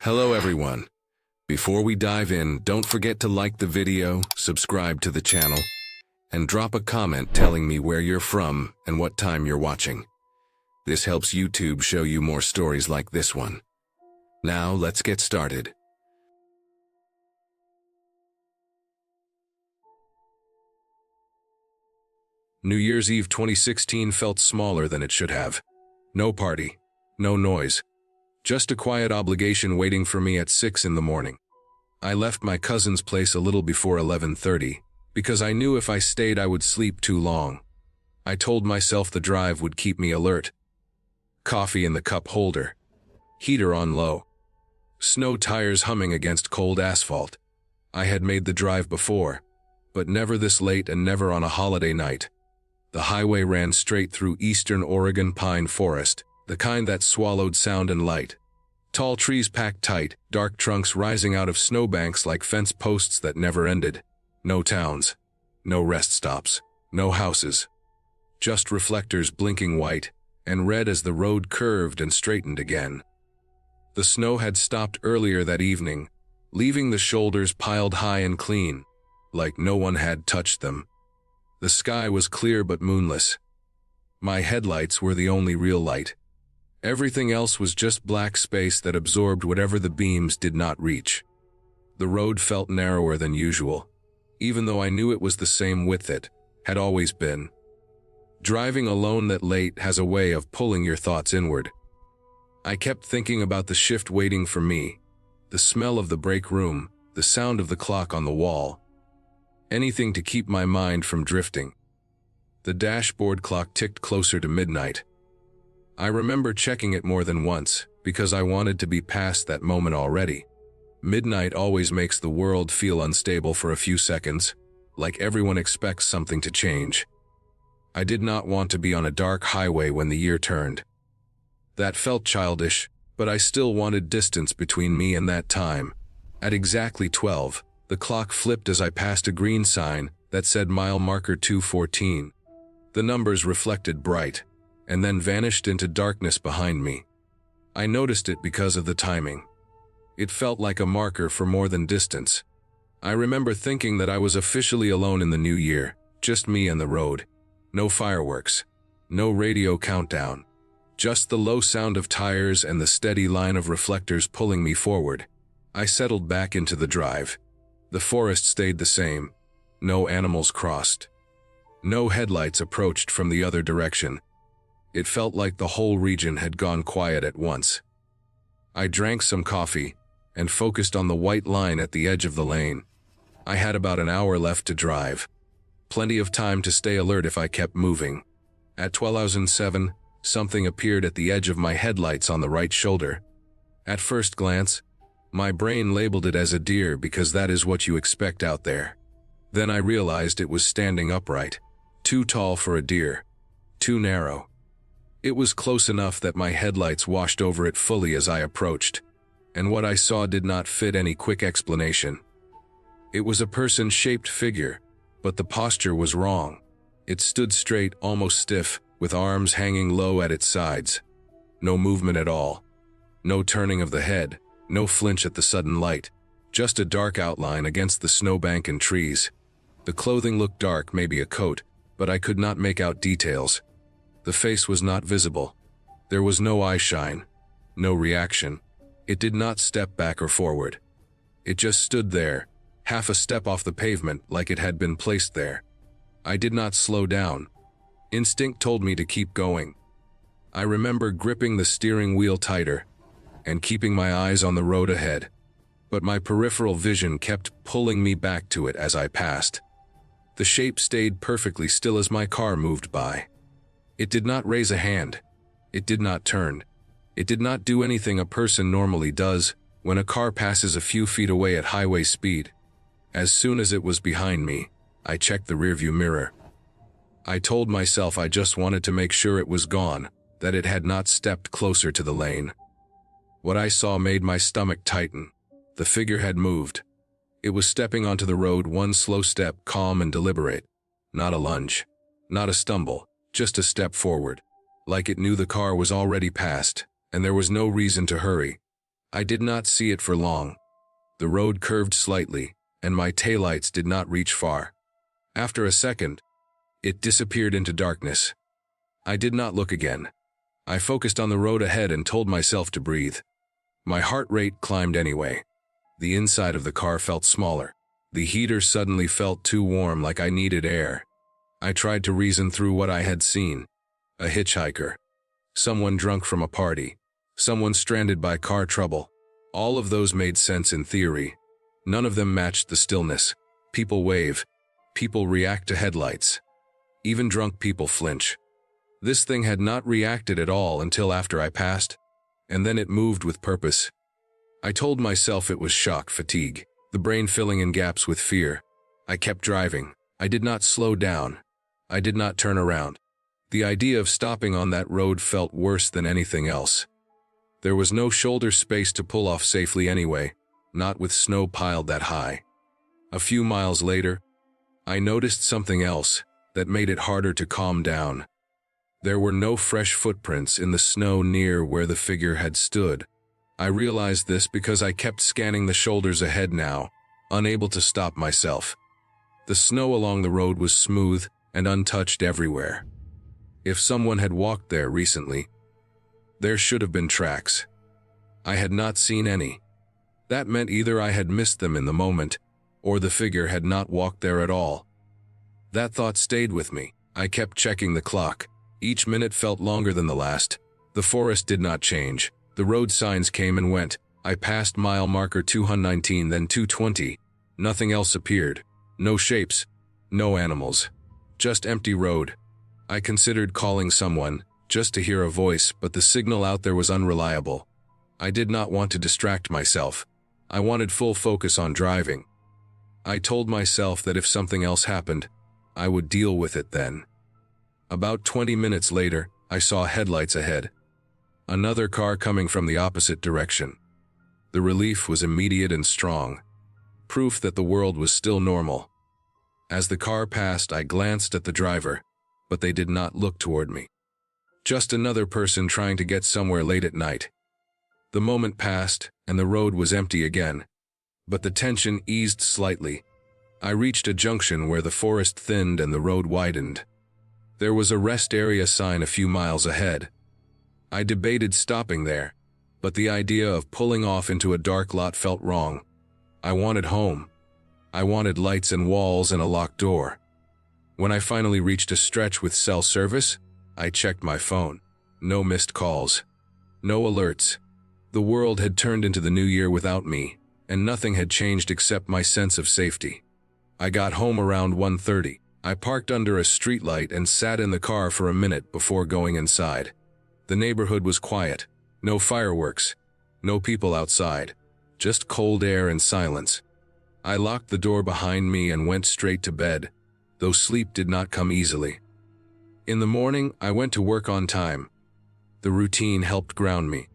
Hello everyone. Before we dive in, don't forget to like the video, subscribe to the channel, and drop a comment telling me where you're from and what time you're watching. This helps YouTube show you more stories like this one. Now let's get started. New Year's Eve 2016 felt smaller than it should have. No party, no noise. Just a quiet obligation waiting for me at 6 in the morning. I left my cousin's place a little before 11:30 because I knew if I stayed I would sleep too long. I told myself the drive would keep me alert. Coffee in the cup holder. Heater on low. Snow tires humming against cold asphalt. I had made the drive before, but never this late and never on a holiday night. The highway ran straight through eastern Oregon pine forest, the kind that swallowed sound and light. Tall trees packed tight, dark trunks rising out of snowbanks like fence posts that never ended. No towns, no rest stops, no houses. Just reflectors blinking white and red as the road curved and straightened again. The snow had stopped earlier that evening, leaving the shoulders piled high and clean, like no one had touched them. The sky was clear but moonless. My headlights were the only real light. Everything else was just black space that absorbed whatever the beams did not reach. The road felt narrower than usual, even though I knew it was the same width it had always been. Driving alone that late has a way of pulling your thoughts inward. I kept thinking about the shift waiting for me, the smell of the break room, the sound of the clock on the wall. Anything to keep my mind from drifting. The dashboard clock ticked closer to midnight. I remember checking it more than once, because I wanted to be past that moment already. Midnight always makes the world feel unstable for a few seconds, like everyone expects something to change. I did not want to be on a dark highway when the year turned. That felt childish, but I still wanted distance between me and that time. At exactly 12, the clock flipped as I passed a green sign that said mile marker 214. The numbers reflected bright, and then vanished into darkness behind me. I noticed it because of the timing. It felt like a marker for more than distance. I remember thinking that I was officially alone in the new year, just me and the road. No fireworks, no radio countdown, just the low sound of tires and the steady line of reflectors pulling me forward. I settled back into the drive. The forest stayed the same. No animals crossed. No headlights approached from the other direction. It felt like the whole region had gone quiet at once. I drank some coffee and focused on the white line at the edge of the lane. I had about an hour left to drive. Plenty of time to stay alert if I kept moving. At 12:07, something appeared at the edge of my headlights on the right shoulder. At first glance, my brain labeled it as a deer because that is what you expect out there. Then I realized it was standing upright. Too tall for a deer. Too narrow. It was close enough that my headlights washed over it fully as I approached, and what I saw did not fit any quick explanation. It was a person-shaped figure, but the posture was wrong. It stood straight, almost stiff, with arms hanging low at its sides. No movement at all. No turning of the head, no flinch at the sudden light. Just a dark outline against the snowbank and trees. The clothing looked dark, maybe a coat, but I could not make out details. The face was not visible. There was no eye shine, no reaction. It did not step back or forward. It just stood there, half a step off the pavement like it had been placed there. I did not slow down. Instinct told me to keep going. I remember gripping the steering wheel tighter and keeping my eyes on the road ahead, but my peripheral vision kept pulling me back to it as I passed. The shape stayed perfectly still as my car moved by. It did not raise a hand. It did not turn. It did not do anything a person normally does when a car passes a few feet away at highway speed. As soon as it was behind me, I checked the rearview mirror. I told myself I just wanted to make sure it was gone, that it had not stepped closer to the lane. What I saw made my stomach tighten. The figure had moved. It was stepping onto the road, one slow step, calm and deliberate. Not a lunge. Not a stumble. Just a step forward, like it knew the car was already past, and there was no reason to hurry. I did not see it for long. The road curved slightly, and my taillights did not reach far. After a second, it disappeared into darkness. I did not look again. I focused on the road ahead and told myself to breathe. My heart rate climbed anyway. The inside of the car felt smaller. The heater suddenly felt too warm, like I needed air. I tried to reason through what I had seen. A hitchhiker. Someone drunk from a party. Someone stranded by car trouble. All of those made sense in theory. None of them matched the stillness. People wave. People react to headlights. Even drunk people flinch. This thing had not reacted at all until after I passed, and then it moved with purpose. I told myself it was shock fatigue, the brain filling in gaps with fear. I kept driving. I did not slow down. I did not turn around. The idea of stopping on that road felt worse than anything else. There was no shoulder space to pull off safely anyway, not with snow piled that high. A few miles later, I noticed something else that made it harder to calm down. There were no fresh footprints in the snow near where the figure had stood. I realized this because I kept scanning the shoulders ahead now, unable to stop myself. The snow along the road was smooth and untouched everywhere. If someone had walked there recently, there should have been tracks. I had not seen any. That meant either I had missed them in the moment, or the figure had not walked there at all. That thought stayed with me. I kept checking the clock. Each minute felt longer than the last. The forest did not change. The road signs came and went. I passed mile marker 219, then 220. Nothing else appeared. No shapes. No animals. Just empty road. I considered calling someone, just to hear a voice, but the signal out there was unreliable. I did not want to distract myself. I wanted full focus on driving. I told myself that if something else happened, I would deal with it then. About 20 minutes later, I saw headlights ahead. Another car coming from the opposite direction. The relief was immediate and strong. Proof that the world was still normal. As the car passed, I glanced at the driver, but they did not look toward me. Just another person trying to get somewhere late at night. The moment passed, and the road was empty again. But the tension eased slightly. I reached a junction where the forest thinned and the road widened. There was a rest area sign a few miles ahead. I debated stopping there, but the idea of pulling off into a dark lot felt wrong. I wanted home. I wanted lights and walls and a locked door. When I finally reached a stretch with cell service, I checked my phone. No missed calls. No alerts. The world had turned into the new year without me, and nothing had changed except my sense of safety. I got home around 1:30. I parked under a streetlight and sat in the car for a minute before going inside. The neighborhood was quiet. No fireworks. No people outside. Just cold air and silence. I locked the door behind me and went straight to bed, though sleep did not come easily. In the morning, I went to work on time. The routine helped ground me.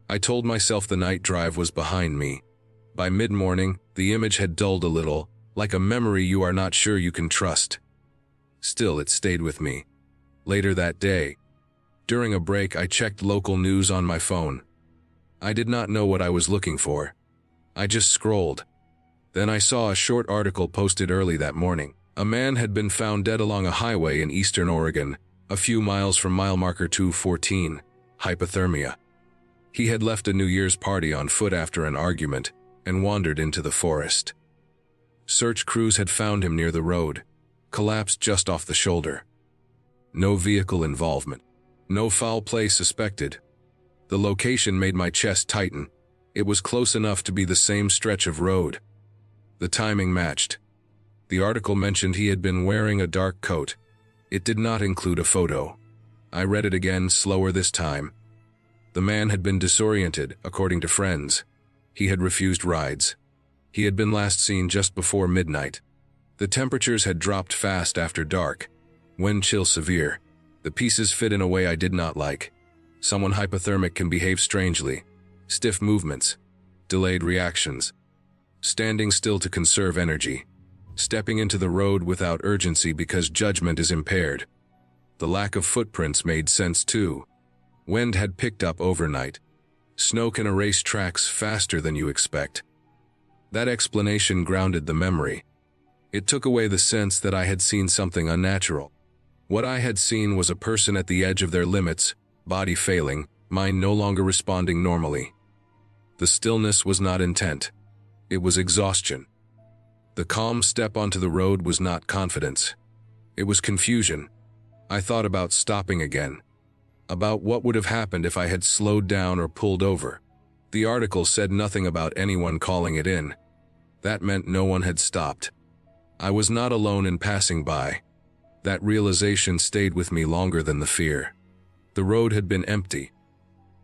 I told myself the night drive was behind me. By mid-morning, the image had dulled a little, like a memory you are not sure you can trust. Still, it stayed with me. Later that day, during a break, I checked local news on my phone. I did not know what I was looking for. I just scrolled. Then I saw a short article posted early that morning. A man had been found dead along a highway in eastern Oregon, a few miles from mile marker 214, hypothermia. He had left a New Year's party on foot after an argument and wandered into the forest. Search crews had found him near the road, collapsed just off the shoulder. No vehicle involvement. No foul play suspected. The location made my chest tighten. It was close enough to be the same stretch of road. The timing matched. The article mentioned he had been wearing a dark coat. It did not include a photo. I read it again, slower this time. The man had been disoriented, according to friends. He had refused rides. He had been last seen just before midnight. The temperatures had dropped fast after dark. Wind chill severe. The pieces fit in a way I did not like. Someone hypothermic can behave strangely. Stiff movements. Delayed reactions. Standing still to conserve energy. Stepping into the road without urgency because judgment is impaired. The lack of footprints made sense too. Wind had picked up overnight. Snow can erase tracks faster than you expect. That explanation grounded the memory. It took away the sense that I had seen something unnatural. What I had seen was a person at the edge of their limits, body failing, mind no longer responding normally. The stillness was not intent. It was exhaustion. The calm step onto the road was not confidence. It was confusion. I thought about stopping again. About what would have happened if I had slowed down or pulled over. The article said nothing about anyone calling it in. That meant no one had stopped. I was not alone in passing by. That realization stayed with me longer than the fear. The road had been empty.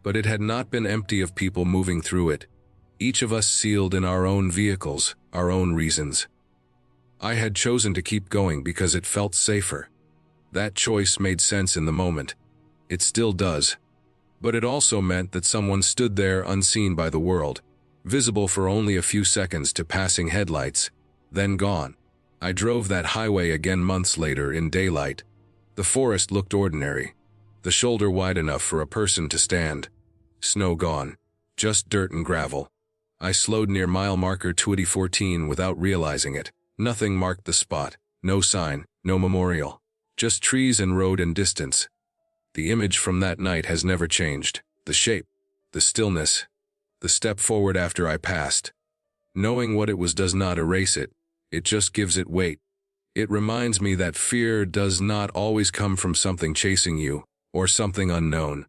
But it had not been empty of people moving through it, each of us sealed in our own vehicles, our own reasons. I had chosen to keep going because it felt safer. That choice made sense in the moment. It still does. But it also meant that someone stood there unseen by the world, visible for only a few seconds to passing headlights, then gone. I drove that highway again months later in daylight. The forest looked ordinary, the shoulder wide enough for a person to stand. Snow gone, just dirt and gravel. I slowed near mile marker 2014 without realizing it. Nothing marked the spot, no sign, no memorial. Just trees and road and distance. The image from that night has never changed. The shape, the stillness, the step forward after I passed. Knowing what it was does not erase it, it just gives it weight. It reminds me that fear does not always come from something chasing you, or something unknown.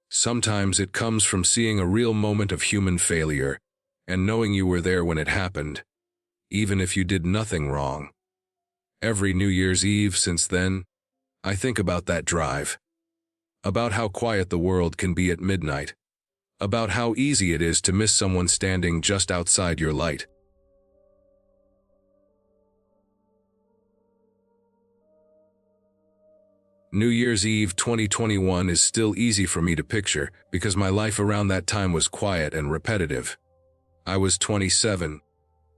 Sometimes it comes from seeing a real moment of human failure, and knowing you were there when it happened, even if you did nothing wrong. Every New Year's Eve since then, I think about that drive. About how quiet the world can be at midnight. About how easy it is to miss someone standing just outside your light. New Year's Eve 2021 is still easy for me to picture because my life around that time was quiet and repetitive. I was 27,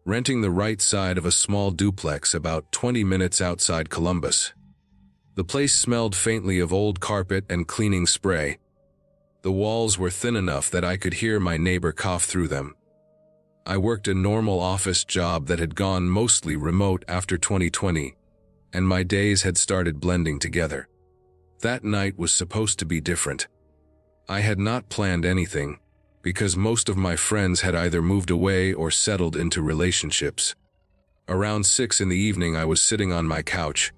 renting the right side of a small duplex about 20 minutes outside Columbus. The place smelled faintly of old carpet and cleaning spray. The walls were thin enough that I could hear my neighbor cough through them. I worked a normal office job that had gone mostly remote after 2020, and my days had started blending together. That night was supposed to be different. I had not planned anything, because most of my friends had either moved away or settled into relationships. Around 6 in the evening I was sitting on my couch,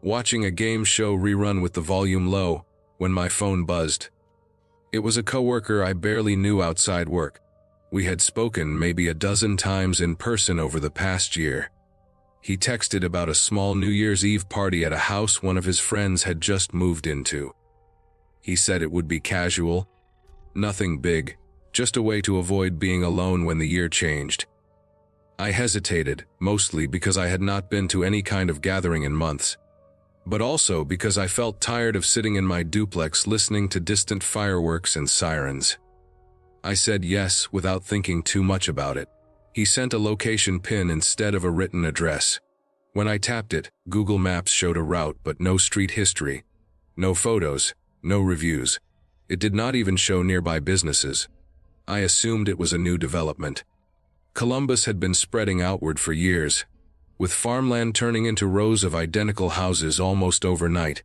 watching a game show rerun with the volume low, when my phone buzzed. It was a coworker I barely knew outside work. We had spoken maybe a dozen times in person over the past year. He texted about a small New Year's Eve party at a house one of his friends had just moved into. He said it would be casual, nothing big, just a way to avoid being alone when the year changed. I hesitated, mostly because I had not been to any kind of gathering in months, but also because I felt tired of sitting in my duplex listening to distant fireworks and sirens. I said yes without thinking too much about it. He sent a location pin instead of a written address. When I tapped it, Google Maps showed a route but no street history. No photos, no reviews. It did not even show nearby businesses. I assumed it was a new development. Columbus had been spreading outward for years, with farmland turning into rows of identical houses almost overnight.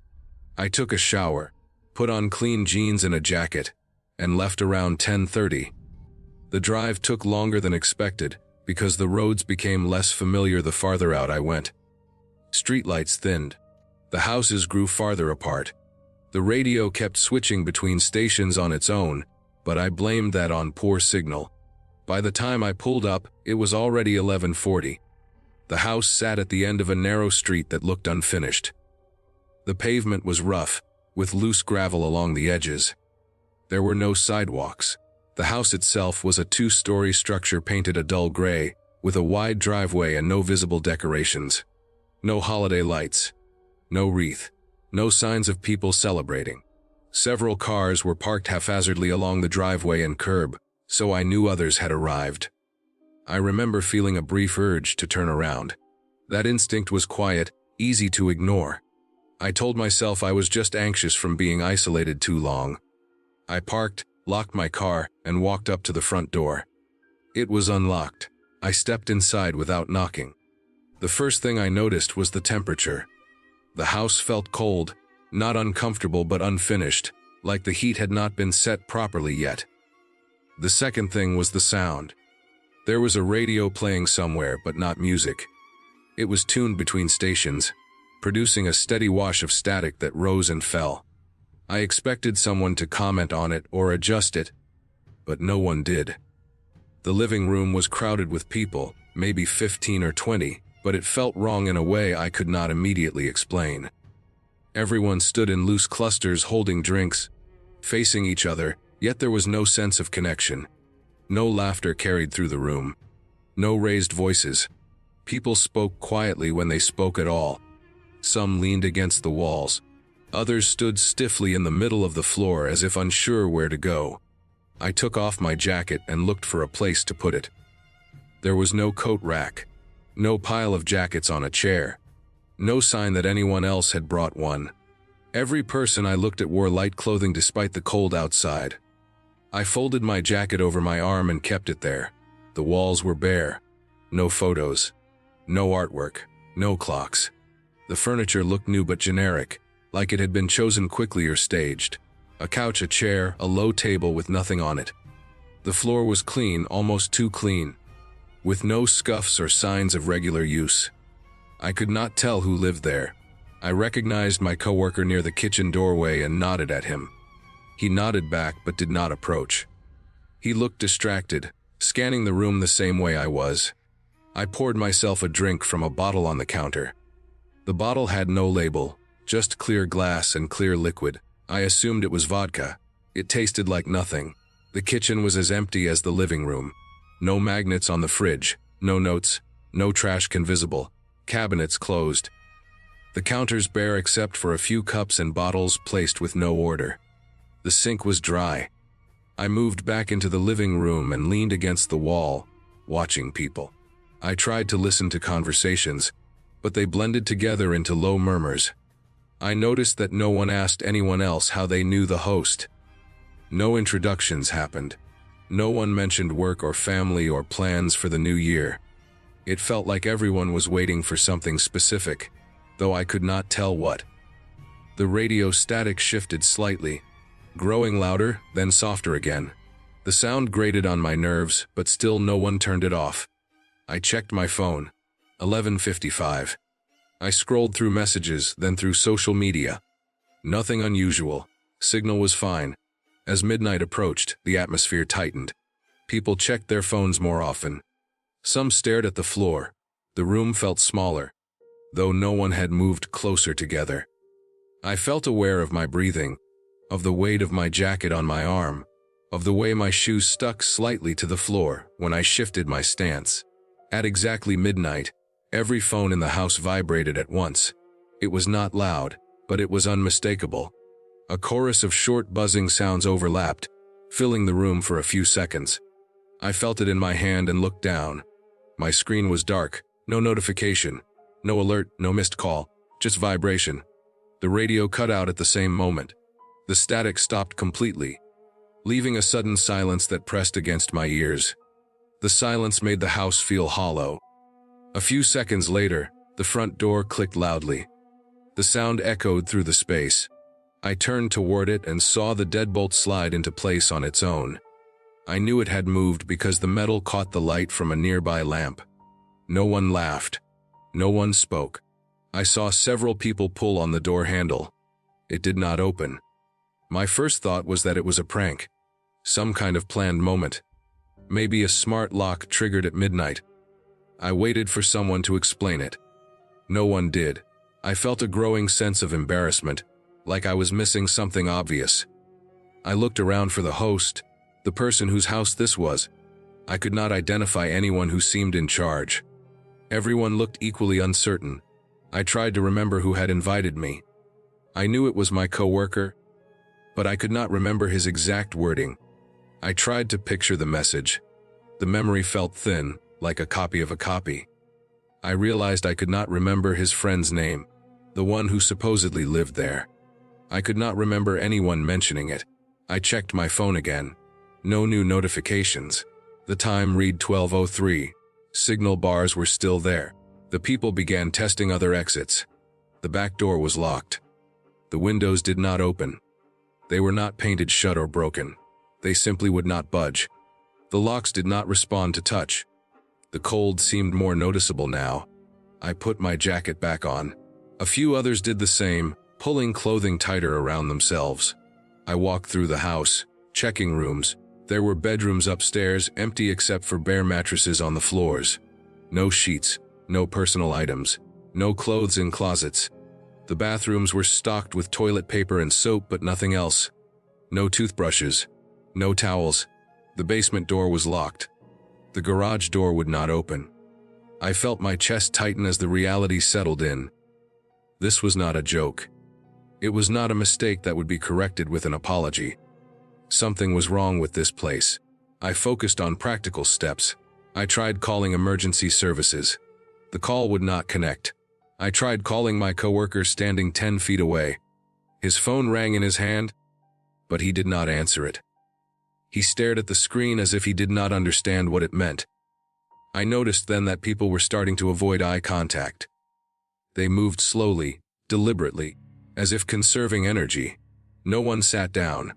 I took a shower, put on clean jeans and a jacket, and left around 10:30. The drive took longer than expected because the roads became less familiar the farther out I went. Streetlights thinned. The houses grew farther apart. The radio kept switching between stations on its own, but I blamed that on poor signal. By the time I pulled up, it was already 11:40. The house sat at the end of a narrow street that looked unfinished. The pavement was rough, with loose gravel along the edges. There were no sidewalks. The house itself was a 2-story structure painted a dull gray, with a wide driveway and no visible decorations. No holiday lights. No wreath. No signs of people celebrating. Several cars were parked haphazardly along the driveway and curb, so I knew others had arrived. I remember feeling a brief urge to turn around. That instinct was quiet, easy to ignore. I told myself I was just anxious from being isolated too long. I parked, locked my car, and walked up to the front door. It was unlocked. I stepped inside without knocking. The first thing I noticed was the temperature. The house felt cold, not uncomfortable but unfinished, like the heat had not been set properly yet. The second thing was the sound. There was a radio playing somewhere, but not music. It was tuned between stations, producing a steady wash of static that rose and fell. I expected someone to comment on it or adjust it, but no one did. The living room was crowded with people, maybe 15 or 20, but it felt wrong in a way I could not immediately explain. Everyone stood in loose clusters holding drinks, facing each other, yet there was no sense of connection. No laughter carried through the room. No raised voices. People spoke quietly when they spoke at all. Some leaned against the walls. Others stood stiffly in the middle of the floor as if unsure where to go. I took off my jacket and looked for a place to put it. There was no coat rack. No pile of jackets on a chair. No sign that anyone else had brought one. Every person I looked at wore light clothing despite the cold outside. I folded my jacket over my arm and kept it there. The walls were bare. No photos. No artwork. No clocks. The furniture looked new but generic, like it had been chosen quickly or staged. A couch, a chair, a low table with nothing on it. The floor was clean, almost too clean, with no scuffs or signs of regular use. I could not tell who lived there. I recognized my coworker near the kitchen doorway and nodded at him. He nodded back but did not approach. He looked distracted, scanning the room the same way I was. I poured myself a drink from a bottle on the counter. The bottle had no label, just clear glass and clear liquid. I assumed it was vodka. It tasted like nothing. The kitchen was as empty as the living room. No magnets on the fridge, no notes, no trash can visible. Cabinets closed. The counters bare except for a few cups and bottles placed with no order. The sink was dry. I moved back into the living room and leaned against the wall, watching people. I tried to listen to conversations, but they blended together into low murmurs. I noticed that no one asked anyone else how they knew the host. No introductions happened. No one mentioned work or family or plans for the new year. It felt like everyone was waiting for something specific, though I could not tell what. The radio static shifted slightly, growing louder, then softer again. The sound grated on my nerves, but still no one turned it off. I checked my phone. 11:55. I scrolled through messages, then through social media. Nothing unusual. Signal was fine. As midnight approached, the atmosphere tightened. People checked their phones more often. Some stared at the floor. The room felt smaller, though no one had moved closer together. I felt aware of my breathing, of the weight of my jacket on my arm, of the way my shoes stuck slightly to the floor when I shifted my stance. At exactly midnight, every phone in the house vibrated at once. It was not loud, but it was unmistakable. A chorus of short buzzing sounds overlapped, filling the room for a few seconds. I felt it in my hand and looked down. My screen was dark, no notification, no alert, no missed call, just vibration. The radio cut out at the same moment. The static stopped completely, leaving a sudden silence that pressed against my ears. The silence made the house feel hollow. A few seconds later, the front door clicked loudly. The sound echoed through the space. I turned toward it and saw the deadbolt slide into place on its own. I knew it had moved because the metal caught the light from a nearby lamp. No one laughed. No one spoke. I saw several people pull on the door handle. It did not open. My first thought was that it was a prank. Some kind of planned moment. Maybe a smart lock triggered at midnight. I waited for someone to explain it. No one did. I felt a growing sense of embarrassment, like I was missing something obvious. I looked around for the host, the person whose house this was. I could not identify anyone who seemed in charge. Everyone looked equally uncertain. I tried to remember who had invited me. I knew it was my coworker, but I could not remember his exact wording. I tried to picture the message. The memory felt thin, like a copy of a copy. I realized I could not remember his friend's name, the one who supposedly lived there. I could not remember anyone mentioning it. I checked my phone again. No new notifications. The time read 12:03. Signal bars were still there. The people began testing other exits. The back door was locked. The windows did not open. They were not painted shut or broken. They simply would not budge. The locks did not respond to touch. The cold seemed more noticeable now. I put my jacket back on. A few others did the same, pulling clothing tighter around themselves. I walked through the house, checking rooms. There were bedrooms upstairs, empty except for bare mattresses on the floors. No sheets, no personal items, no clothes in closets. The bathrooms were stocked with toilet paper and soap, but nothing else. No toothbrushes, no towels. The basement door was locked. The garage door would not open. I felt my chest tighten as the reality settled in. This was not a joke. It was not a mistake that would be corrected with an apology. Something was wrong with this place. I focused on practical steps. I tried calling emergency services. The call would not connect. I tried calling my coworker standing 10 feet away. His phone rang in his hand, but he did not answer it. He stared at the screen as if he did not understand what it meant. I noticed then that people were starting to avoid eye contact. They moved slowly, deliberately, as if conserving energy. No one sat down.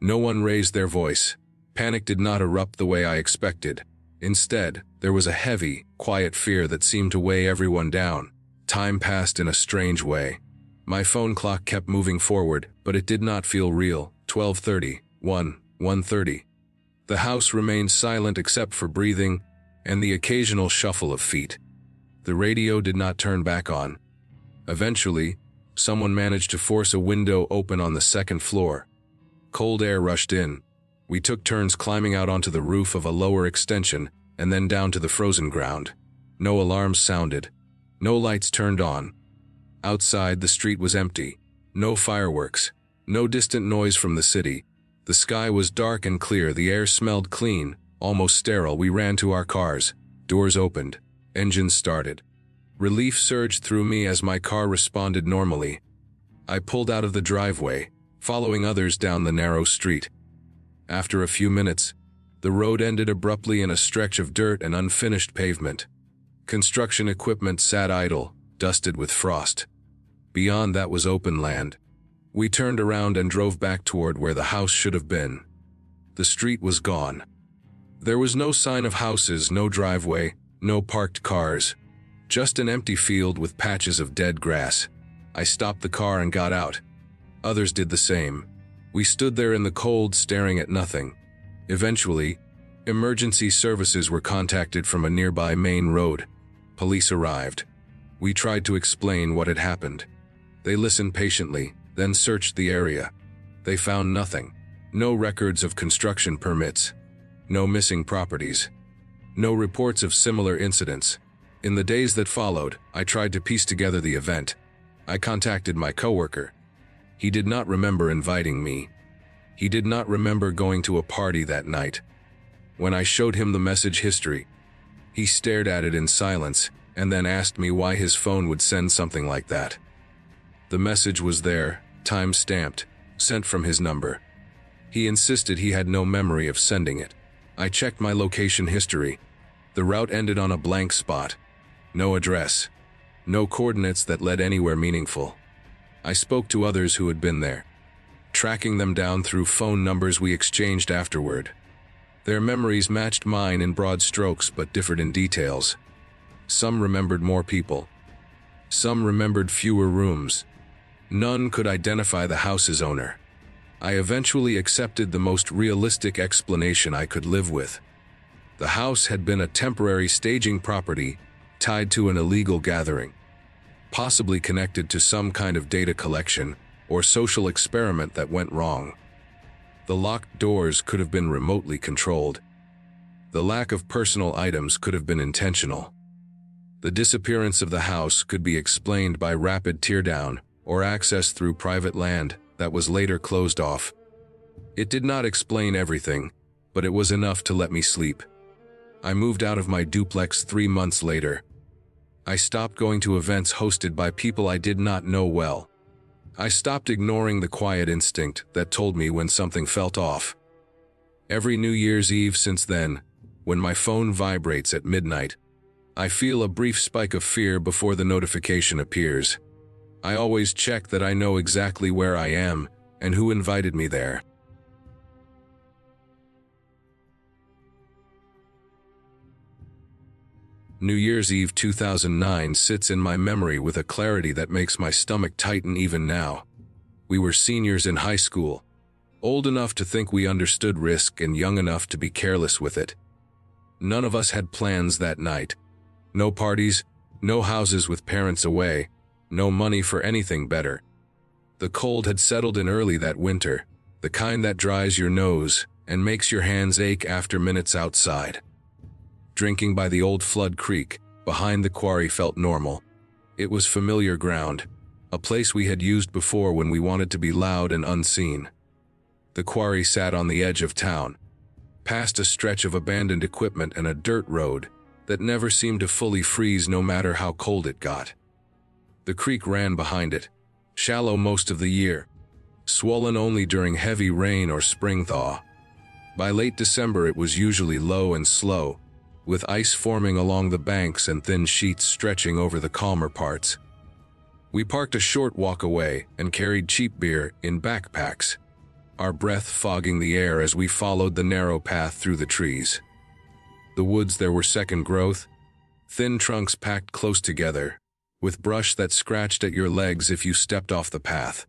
No one raised their voice. Panic did not erupt the way I expected. Instead, there was a heavy, quiet fear that seemed to weigh everyone down. Time passed in a strange way. My phone clock kept moving forward, but it did not feel real. 12:30, 1:30. The house remained silent except for breathing and the occasional shuffle of feet. The radio did not turn back on. Eventually, someone managed to force a window open on the second floor. Cold air rushed in. We took turns climbing out onto the roof of a lower extension and then down to the frozen ground. No alarms sounded. No lights turned on. Outside, the street was empty. No fireworks. No distant noise from the city. The sky was dark and clear. The air smelled clean, almost sterile. We ran to our cars. Doors opened. Engines started. Relief surged through me as my car responded normally. I pulled out of the driveway, following others down the narrow street. After a few minutes, the road ended abruptly in a stretch of dirt and unfinished pavement. Construction equipment sat idle, dusted with frost. Beyond that was open land. We turned around and drove back toward where the house should have been. The street was gone. There was no sign of houses, no driveway, no parked cars. Just an empty field with patches of dead grass. I stopped the car and got out. Others did the same. We stood there in the cold, staring at nothing. Eventually, emergency services were contacted from a nearby main road. Police arrived. We tried to explain what had happened. They listened patiently, then searched the area. They found nothing. No records of construction permits. No missing properties. No reports of similar incidents. In the days that followed, I tried to piece together the event. I contacted my coworker. He did not remember inviting me. He did not remember going to a party that night. When I showed him the message history, he stared at it in silence and then asked me why his phone would send something like that. The message was there, time-stamped, sent from his number. He insisted he had no memory of sending it. I checked my location history. The route ended on a blank spot. No address. No coordinates that led anywhere meaningful. I spoke to others who had been there, tracking them down through phone numbers we exchanged afterward. Their memories matched mine in broad strokes but differed in details. Some remembered more people. Some remembered fewer rooms. None could identify the house's owner. I eventually accepted the most realistic explanation I could live with. The house had been a temporary staging property tied to an illegal gathering, possibly connected to some kind of data collection or social experiment that went wrong. The locked doors could have been remotely controlled. The lack of personal items could have been intentional. The disappearance of the house could be explained by rapid teardown or access through private land that was later closed off. It did not explain everything, but it was enough to let me sleep. I moved out of my duplex 3 months later. I stopped going to events hosted by people I did not know well. I stopped ignoring the quiet instinct that told me when something felt off. Every New Year's Eve since then, when my phone vibrates at midnight, I feel a brief spike of fear before the notification appears. I always check that I know exactly where I am and who invited me there. New Year's Eve 2009 sits in my memory with a clarity that makes my stomach tighten even now. We were seniors in high school, old enough to think we understood risk and young enough to be careless with it. None of us had plans that night. No parties, no houses with parents away, no money for anything better. The cold had settled in early that winter, the kind that dries your nose and makes your hands ache after minutes outside. Drinking by the old Flood Creek, behind the quarry, felt normal. It was familiar ground, a place we had used before when we wanted to be loud and unseen. The quarry sat on the edge of town, past a stretch of abandoned equipment and a dirt road that never seemed to fully freeze no matter how cold it got. The creek ran behind it, shallow most of the year, swollen only during heavy rain or spring thaw. By late December it was usually low and slow, with ice forming along the banks and thin sheets stretching over the calmer parts. We parked a short walk away and carried cheap beer in backpacks, our breath fogging the air as we followed the narrow path through the trees. The woods there were second growth, thin trunks packed close together, with brush that scratched at your legs if you stepped off the path.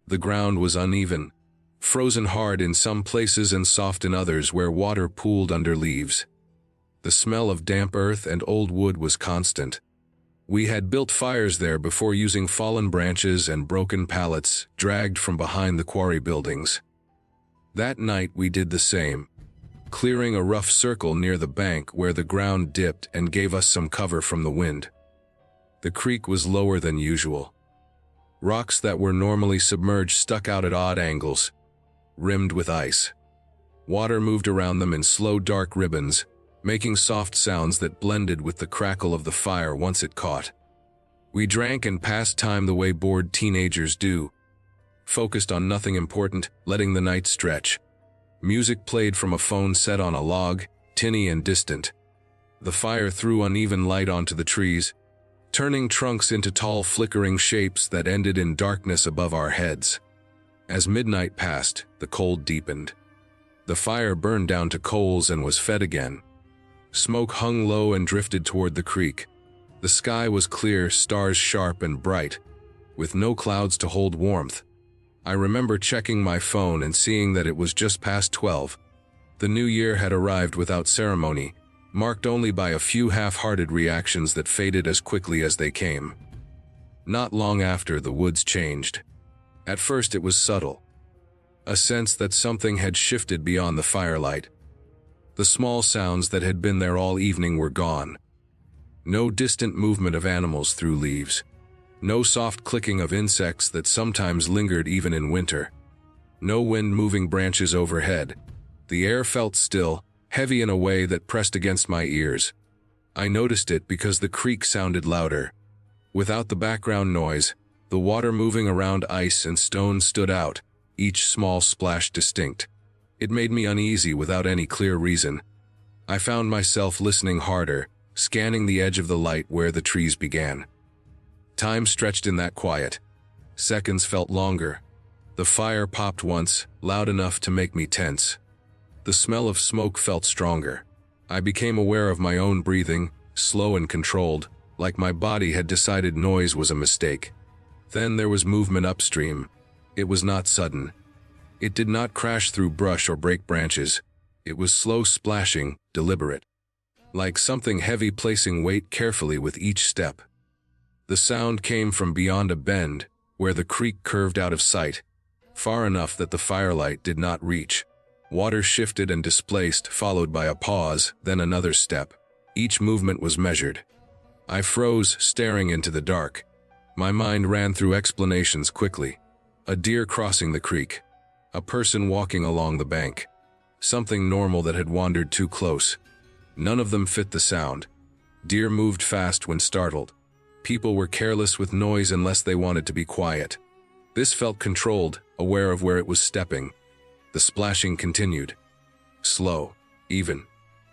The ground was uneven, frozen hard in some places and soft in others where water pooled under leaves. The smell of damp earth and old wood was constant. We had built fires there before using fallen branches and broken pallets dragged from behind the quarry buildings. That night we did the same, clearing a rough circle near the bank where the ground dipped and gave us some cover from the wind. The creek was lower than usual. Rocks that were normally submerged stuck out at odd angles, rimmed with ice. Water moved around them in slow dark ribbons, making soft sounds that blended with the crackle of the fire once it caught. We drank and passed time the way bored teenagers do, focused on nothing important, letting the night stretch. Music played from a phone set on a log, tinny and distant. The fire threw uneven light onto the trees, turning trunks into tall flickering shapes that ended in darkness above our heads. As midnight passed, the cold deepened. The fire burned down to coals and was fed again. Smoke hung low and drifted toward the creek. The sky was clear, stars sharp and bright, with no clouds to hold warmth. I remember checking my phone and seeing that it was just past 12. The new year had arrived without ceremony, marked only by a few half-hearted reactions that faded as quickly as they came. Not long after, the woods changed. At first it was subtle, a sense that something had shifted beyond the firelight. The small sounds that had been there all evening were gone. No distant movement of animals through leaves. No soft clicking of insects that sometimes lingered even in winter. No wind moving branches overhead. The air felt still, heavy in a way that pressed against my ears. I noticed it because the creek sounded louder. Without the background noise, the water moving around ice and stone stood out, each small splash distinct. It made me uneasy without any clear reason. I found myself listening harder, scanning the edge of the light where the trees began. Time stretched in that quiet. Seconds felt longer. The fire popped once, loud enough to make me tense. The smell of smoke felt stronger. I became aware of my own breathing, slow and controlled, like my body had decided noise was a mistake. Then there was movement upstream. It was not sudden. It did not crash through brush or break branches. It was slow splashing, deliberate. Like something heavy placing weight carefully with each step. The sound came from beyond a bend, where the creek curved out of sight, far enough that the firelight did not reach. Water shifted and displaced, followed by a pause, then another step. Each movement was measured. I froze, staring into the dark. My mind ran through explanations quickly. A deer crossing the creek. A person walking along the bank. Something normal that had wandered too close. None of them fit the sound. Deer moved fast when startled. People were careless with noise unless they wanted to be quiet. This felt controlled, aware of where it was stepping. The splashing continued. Slow, even.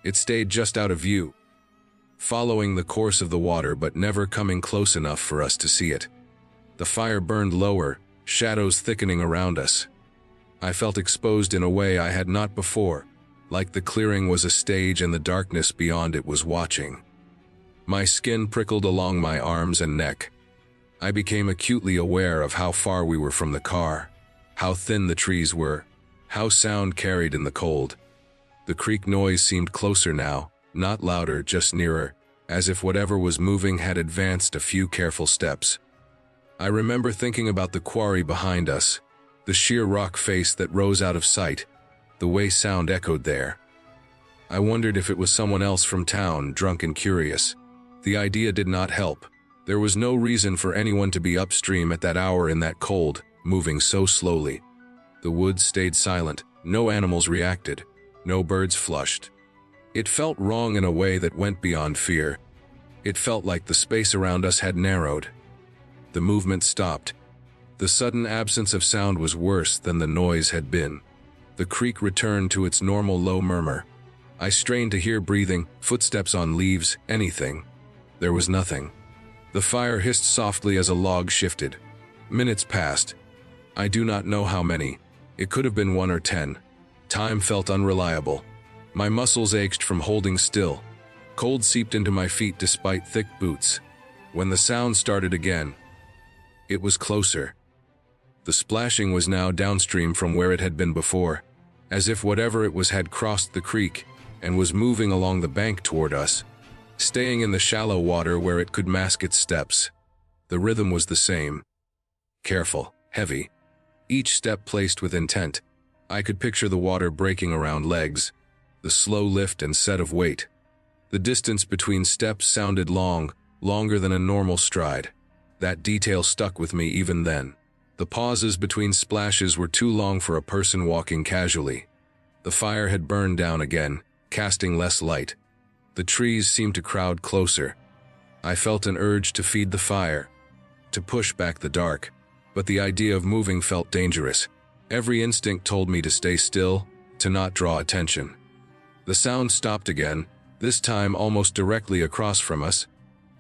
It stayed just out of view, following the course of the water but never coming close enough for us to see it. The fire burned lower, shadows thickening around us. I felt exposed in a way I had not before, like the clearing was a stage and the darkness beyond it was watching. My skin prickled along my arms and neck. I became acutely aware of how far we were from the car, how thin the trees were, how sound carried in the cold. The creek noise seemed closer now, not louder, just nearer, as if whatever was moving had advanced a few careful steps. I remember thinking about the quarry behind us, the sheer rock face that rose out of sight, the way sound echoed there. I wondered if it was someone else from town, drunk and curious. The idea did not help. There was no reason for anyone to be upstream at that hour in that cold, moving so slowly. The woods stayed silent, no animals reacted, no birds flushed. It felt wrong in a way that went beyond fear. It felt like the space around us had narrowed. The movement stopped. The sudden absence of sound was worse than the noise had been. The creek returned to its normal low murmur. I strained to hear breathing, footsteps on leaves, anything. There was nothing. The fire hissed softly as a log shifted. Minutes passed. I do not know how many. It could have been 1 or 10. Time felt unreliable. My muscles ached from holding still. Cold seeped into my feet despite thick boots. When the sound started again, it was closer. The splashing was now downstream from where it had been before, as if whatever it was had crossed the creek and was moving along the bank toward us, staying in the shallow water where it could mask its steps. The rhythm was the same. Careful, heavy. Each step placed with intent. I could picture the water breaking around legs, the slow lift and set of weight. The distance between steps sounded long, longer than a normal stride. That detail stuck with me even then. The pauses between splashes were too long for a person walking casually. The fire had burned down again, casting less light. The trees seemed to crowd closer. I felt an urge to feed the fire, to push back the dark, but the idea of moving felt dangerous. Every instinct told me to stay still, to not draw attention. The sound stopped again, this time almost directly across from us,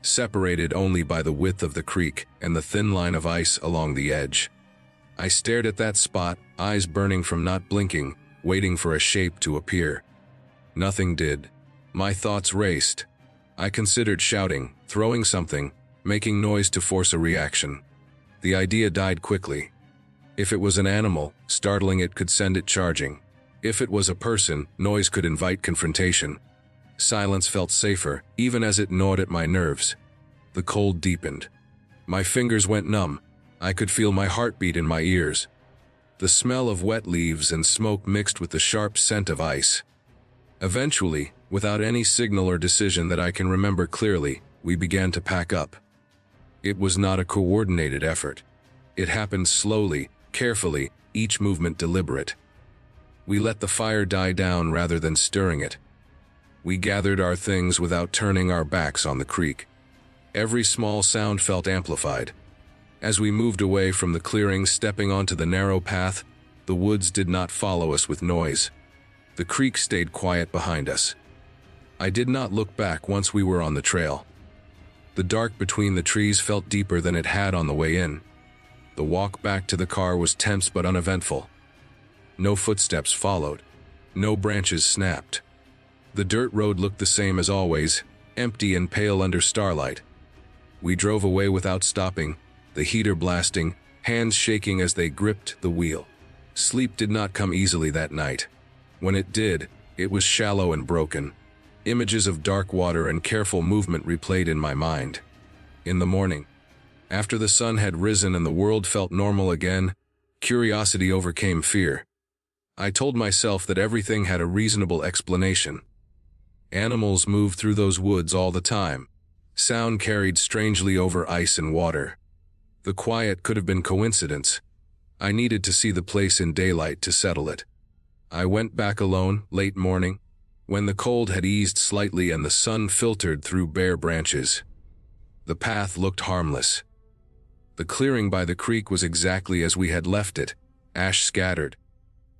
separated only by the width of the creek and the thin line of ice along the edge. I stared at that spot, eyes burning from not blinking, waiting for a shape to appear. Nothing did. My thoughts raced. I considered shouting, throwing something, making noise to force a reaction. The idea died quickly. If it was an animal, startling it could send it charging. If it was a person, noise could invite confrontation. Silence felt safer, even as it gnawed at my nerves. The cold deepened. My fingers went numb. I could feel my heartbeat in my ears. The smell of wet leaves and smoke mixed with the sharp scent of ice. Eventually, without any signal or decision that I can remember clearly, we began to pack up. It was not a coordinated effort. It happened slowly, carefully, each movement deliberate. We let the fire die down rather than stirring it. We gathered our things without turning our backs on the creek. Every small sound felt amplified. As we moved away from the clearing, stepping onto the narrow path, the woods did not follow us with noise. The creek stayed quiet behind us. I did not look back once we were on the trail. The dark between the trees felt deeper than it had on the way in. The walk back to the car was tense but uneventful. No footsteps followed. No branches snapped. The dirt road looked the same as always, empty and pale under starlight. We drove away without stopping, the heater blasting, hands shaking as they gripped the wheel. Sleep did not come easily that night. When it did, it was shallow and broken. Images of dark water and careful movement replayed in my mind. In the morning, after the sun had risen and the world felt normal again, curiosity overcame fear. I told myself that everything had a reasonable explanation. Animals moved through those woods all the time. Sound carried strangely over ice and water. The quiet could have been coincidence. I needed to see the place in daylight to settle it. I went back alone, late morning, when the cold had eased slightly and the sun filtered through bare branches. The path looked harmless. The clearing by the creek was exactly as we had left it, ash scattered,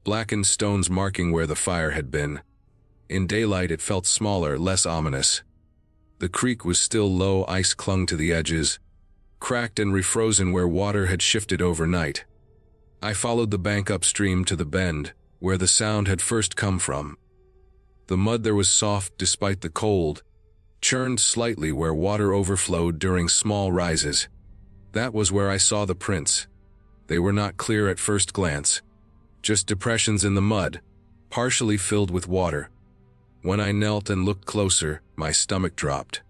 blackened stones marking where the fire had been. In daylight it felt smaller, less ominous. The creek was still low, ice clung to the edges, cracked and refrozen where water had shifted overnight. I followed the bank upstream to the bend, where the sound had first come from. The mud there was soft despite the cold, churned slightly where water overflowed during small rises. That was where I saw the prints. They were not clear at first glance, just depressions in the mud, partially filled with water. When I knelt and looked closer, my stomach dropped.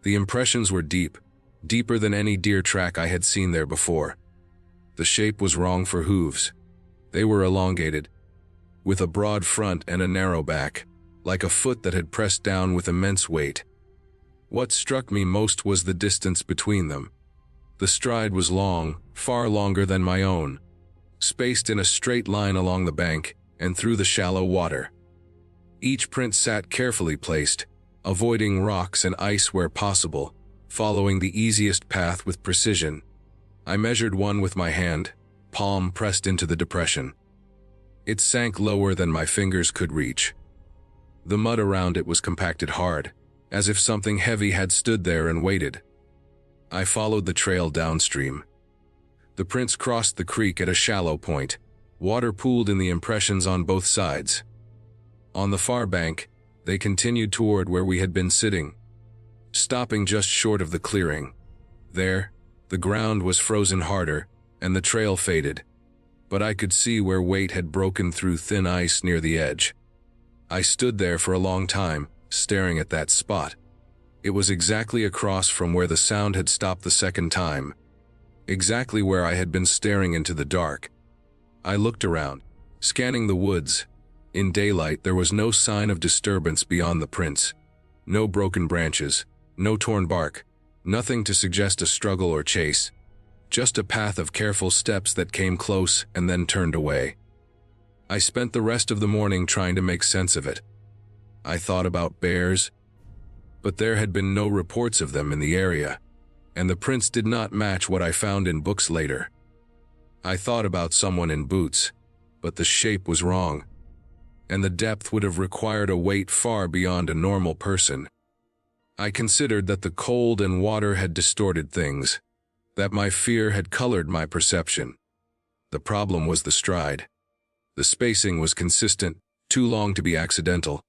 The impressions were deep, deeper than any deer track I had seen there before. The shape was wrong for hooves. They were elongated, with a broad front and a narrow back, like a foot that had pressed down with immense weight. What struck me most was the distance between them. The stride was long, far longer than my own, spaced in a straight line along the bank and through the shallow water. Each print sat carefully placed, avoiding rocks and ice where possible, following the easiest path with precision. I measured one with my hand, palm pressed into the depression. It sank lower than my fingers could reach. The mud around it was compacted hard, as if something heavy had stood there and waited. I followed the trail downstream. The prints crossed the creek at a shallow point. Water pooled in the impressions on both sides. On the far bank, they continued toward where we had been sitting, stopping just short of the clearing. There, the ground was frozen harder, and the trail faded, but I could see where weight had broken through thin ice near the edge. I stood there for a long time, staring at that spot. It was exactly across from where the sound had stopped the second time, exactly where I had been staring into the dark. I looked around, scanning the woods. In daylight, there was no sign of disturbance beyond the prints. No broken branches, no torn bark, nothing to suggest a struggle or chase. Just a path of careful steps that came close and then turned away. I spent the rest of the morning trying to make sense of it. I thought about bears, but there had been no reports of them in the area, and the prints did not match what I found in books later. I thought about someone in boots, but the shape was wrong, and the depth would have required a weight far beyond a normal person. I considered that the cold and water had distorted things, that my fear had colored my perception. The problem was the stride. The spacing was consistent, too long to be accidental.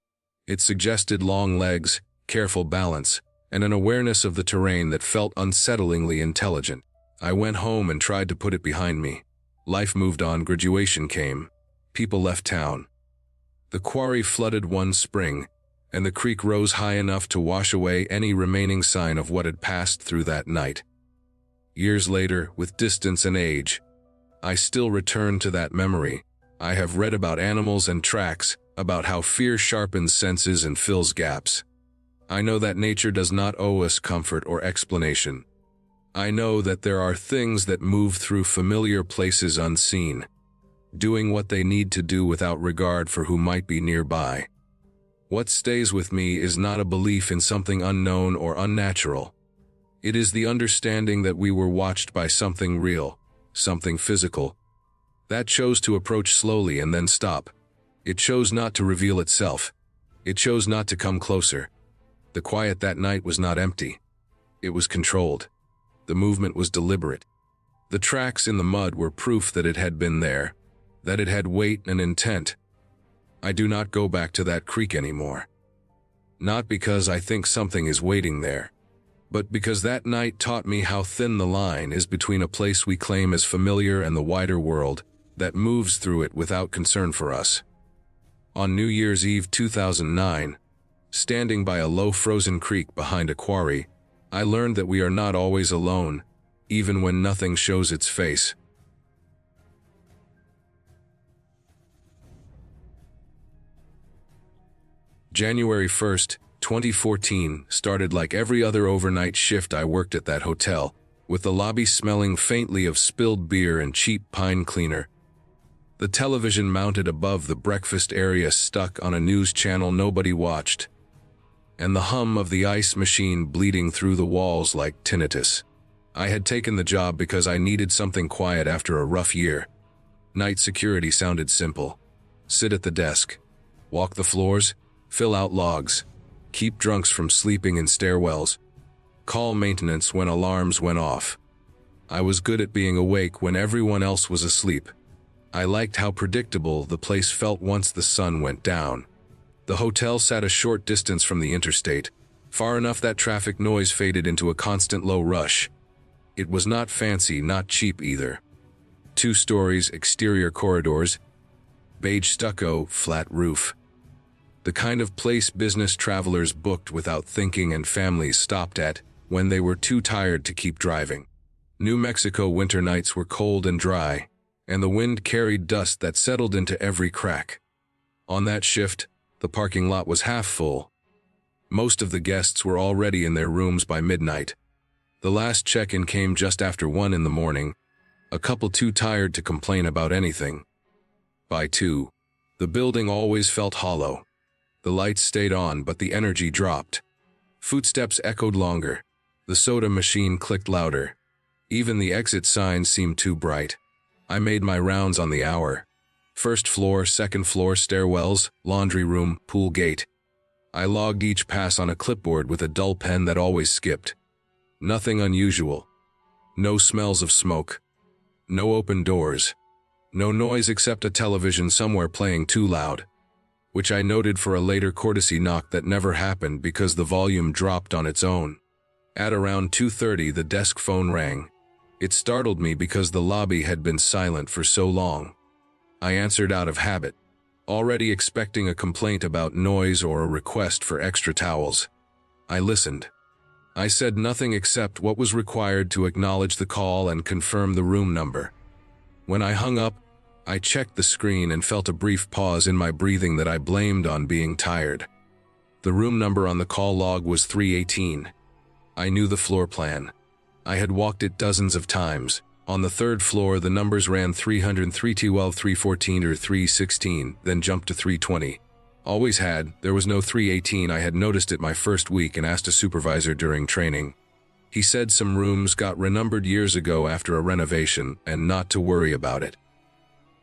It suggested long legs, careful balance, and an awareness of the terrain that felt unsettlingly intelligent. I went home and tried to put it behind me. Life moved on, graduation came. People left town. The quarry flooded one spring, and the creek rose high enough to wash away any remaining sign of what had passed through that night. Years later, with distance and age, I still return to that memory. I have read about animals and tracks, about how fear sharpens senses and fills gaps. I know that nature does not owe us comfort or explanation. I know that there are things that move through familiar places unseen, doing what they need to do without regard for who might be nearby. What stays with me is not a belief in something unknown or unnatural. It is the understanding that we were watched by something real, something physical, that chose to approach slowly and then stop. It chose not to reveal itself. It chose not to come closer. The quiet that night was not empty. It was controlled. The movement was deliberate. The tracks in the mud were proof that it had been there, that it had weight and intent. I do not go back to that creek anymore. Not because I think something is waiting there, but because that night taught me how thin the line is between a place we claim as familiar and the wider world that moves through it without concern for us. On New Year's Eve 2009, standing by a low frozen creek behind a quarry, I learned that we are not always alone, even when nothing shows its face. January 1st, 2014 started like every other overnight shift I worked at that hotel, with the lobby smelling faintly of spilled beer and cheap pine cleaner. The television mounted above the breakfast area stuck on a news channel nobody watched, and the hum of the ice machine bleeding through the walls like tinnitus. I had taken the job because I needed something quiet after a rough year. Night security sounded simple. Sit at the desk, walk the floors, fill out logs, keep drunks from sleeping in stairwells, call maintenance when alarms went off. I was good at being awake when everyone else was asleep. I liked how predictable the place felt once the sun went down. The hotel sat a short distance from the interstate, far enough that traffic noise faded into a constant low rush. It was not fancy, not cheap either. 2 stories, exterior corridors, beige stucco, flat roof. The kind of place business travelers booked without thinking and families stopped at when they were too tired to keep driving. New Mexico winter nights were cold and dry, and the wind carried dust that settled into every crack. On that shift, the parking lot was half full. Most of the guests were already in their rooms by midnight. The last check-in came just after 1 in the morning, a couple too tired to complain about anything. By 2, the building always felt hollow. The lights stayed on, but the energy dropped. Footsteps echoed longer. The soda machine clicked louder. Even the exit signs seemed too bright. I made my rounds on the hour. 1st floor, 2nd floor, stairwells, laundry room, pool gate. I logged each pass on a clipboard with a dull pen that always skipped. Nothing unusual. No smells of smoke. No open doors. No noise except a television somewhere playing too loud, which I noted for a later courtesy knock that never happened because the volume dropped on its own. At around 2:30, the desk phone rang. It startled me because the lobby had been silent for so long. I answered out of habit, already expecting a complaint about noise or a request for extra towels. I listened. I said nothing except what was required to acknowledge the call and confirm the room number. When I hung up, I checked the screen and felt a brief pause in my breathing that I blamed on being tired. The room number on the call log was 318. I knew the floor plan. I had walked it dozens of times. On the 3rd floor, the numbers ran 300, 312, 314, or 316, then jumped to 320. Always had. There was no 318. I had noticed it my first week and asked a supervisor during training. He said some rooms got renumbered years ago after a renovation and not to worry about it.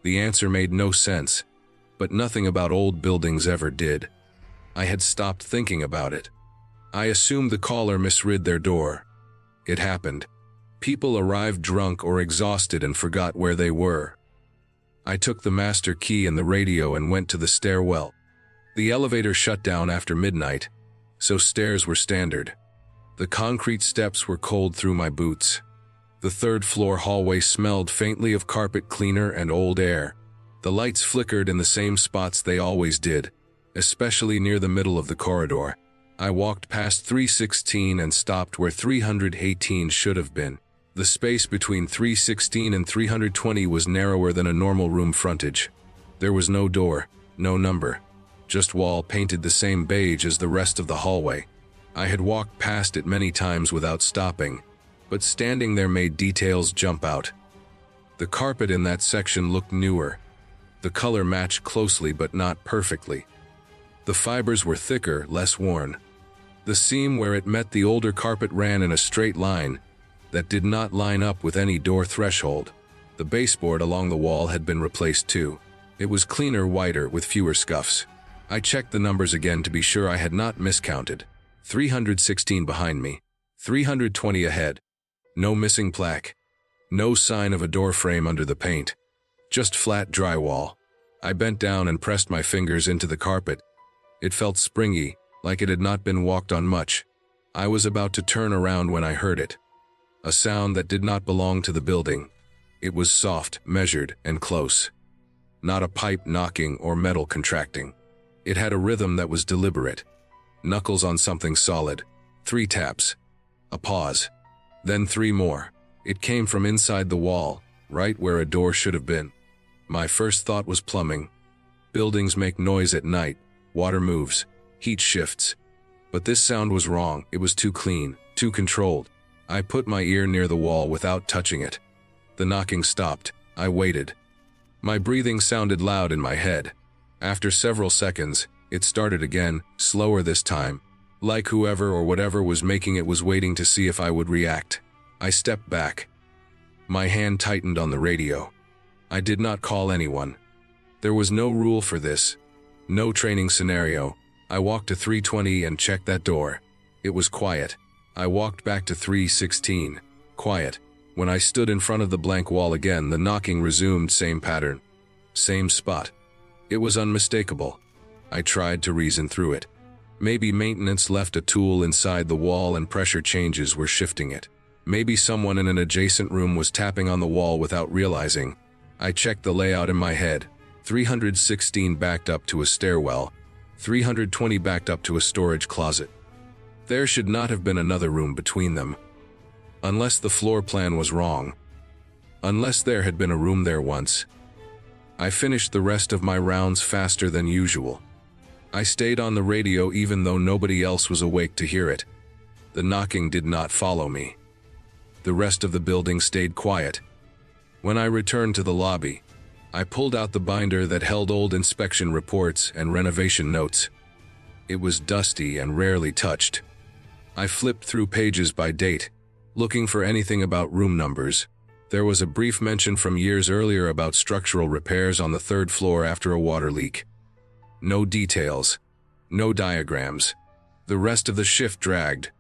The answer made no sense, but nothing about old buildings ever did. I had stopped thinking about it. I assumed the caller misread their door. It happened. People arrived drunk or exhausted and forgot where they were. I took the master key and the radio and went to the stairwell. The elevator shut down after midnight, so stairs were standard. The concrete steps were cold through my boots. The 3rd floor hallway smelled faintly of carpet cleaner and old air. The lights flickered in the same spots they always did, especially near the middle of the corridor. I walked past 316 and stopped where 318 should have been. The space between 316 and 320 was narrower than a normal room frontage. There was no door, no number, just wall painted the same beige as the rest of the hallway. I had walked past it many times without stopping, but standing there made details jump out. The carpet in that section looked newer. The color matched closely but not perfectly. The fibers were thicker, less worn. The seam where it met the older carpet ran in a straight line that did not line up with any door threshold. The baseboard along the wall had been replaced too. It was cleaner, whiter, with fewer scuffs. I checked the numbers again to be sure I had not miscounted. 316 behind me, 320 ahead. No missing plaque. No sign of a door frame under the paint. Just flat drywall. I bent down and pressed my fingers into the carpet. It felt springy, like it had not been walked on much. I was about to turn around when I heard it. A sound that did not belong to the building. It was soft, measured, and close. Not a pipe knocking or metal contracting. It had a rhythm that was deliberate. Knuckles on something solid. 3 taps. A pause. Then 3 more. It came from inside the wall, right where a door should have been. My first thought was plumbing. Buildings make noise at night. Water moves. Heat shifts. But this sound was wrong. It was too clean, too controlled. I put my ear near the wall without touching it. The knocking stopped. I waited. My breathing sounded loud in my head. After several seconds, it started again, slower this time, like whoever or whatever was making it was waiting to see if I would react. I stepped back. My hand tightened on the radio. I did not call anyone. There was no rule for this. No training scenario. I walked to 320 and checked that door. It was quiet. I walked back to 316. Quiet. When I stood in front of the blank wall again, the knocking resumed, same pattern. Same spot. It was unmistakable. I tried to reason through it. Maybe maintenance left a tool inside the wall and pressure changes were shifting it. Maybe someone in an adjacent room was tapping on the wall without realizing. I checked the layout in my head. 316 backed up to a stairwell. 320 backed up to a storage closet. There should not have been another room between them. Unless the floor plan was wrong. Unless there had been a room there once. I finished the rest of my rounds faster than usual. I stayed on the radio even though nobody else was awake to hear it. The knocking did not follow me. The rest of the building stayed quiet. When I returned to the lobby, I pulled out the binder that held old inspection reports and renovation notes. It was dusty and rarely touched. I flipped through pages by date, looking for anything about room numbers. There was a brief mention from years earlier about structural repairs on the 3rd floor after a water leak. No details. No diagrams. The rest of the shift dragged.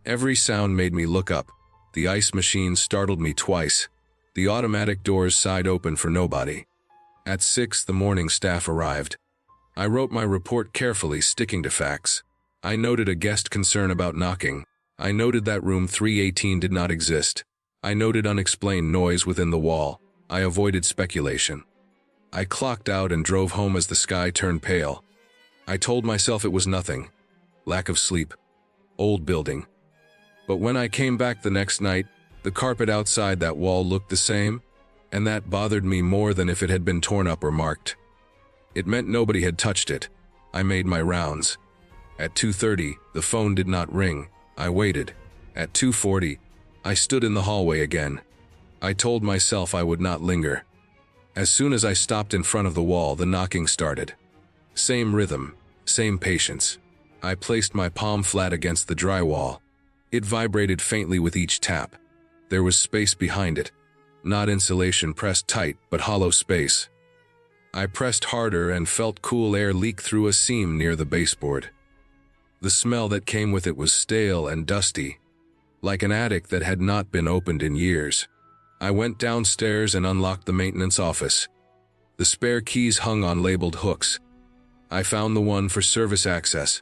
Every sound made me look up. The ice machine startled me twice. The automatic doors sighed open for nobody. At 6, the morning staff arrived. I wrote my report carefully, sticking to facts. I noted a guest concern about knocking. I noted that room 318 did not exist. I noted unexplained noise within the wall. I avoided speculation. I clocked out and drove home as the sky turned pale. I told myself it was nothing. Lack of sleep. Old building. But when I came back the next night, the carpet outside that wall looked the same, and that bothered me more than if it had been torn up or marked. It meant nobody had touched it. I made my rounds. At 2:30, the phone did not ring. I waited. At 2:40, I stood in the hallway again. I told myself I would not linger. As soon as I stopped in front of the wall, the knocking started. Same rhythm, same patience. I placed my palm flat against the drywall. It vibrated faintly with each tap. There was space behind it. Not insulation pressed tight, but hollow space. I pressed harder and felt cool air leak through a seam near the baseboard. The smell that came with it was stale and dusty, like an attic that had not been opened in years. I went downstairs and unlocked the maintenance office. The spare keys hung on labeled hooks. I found the one for service access.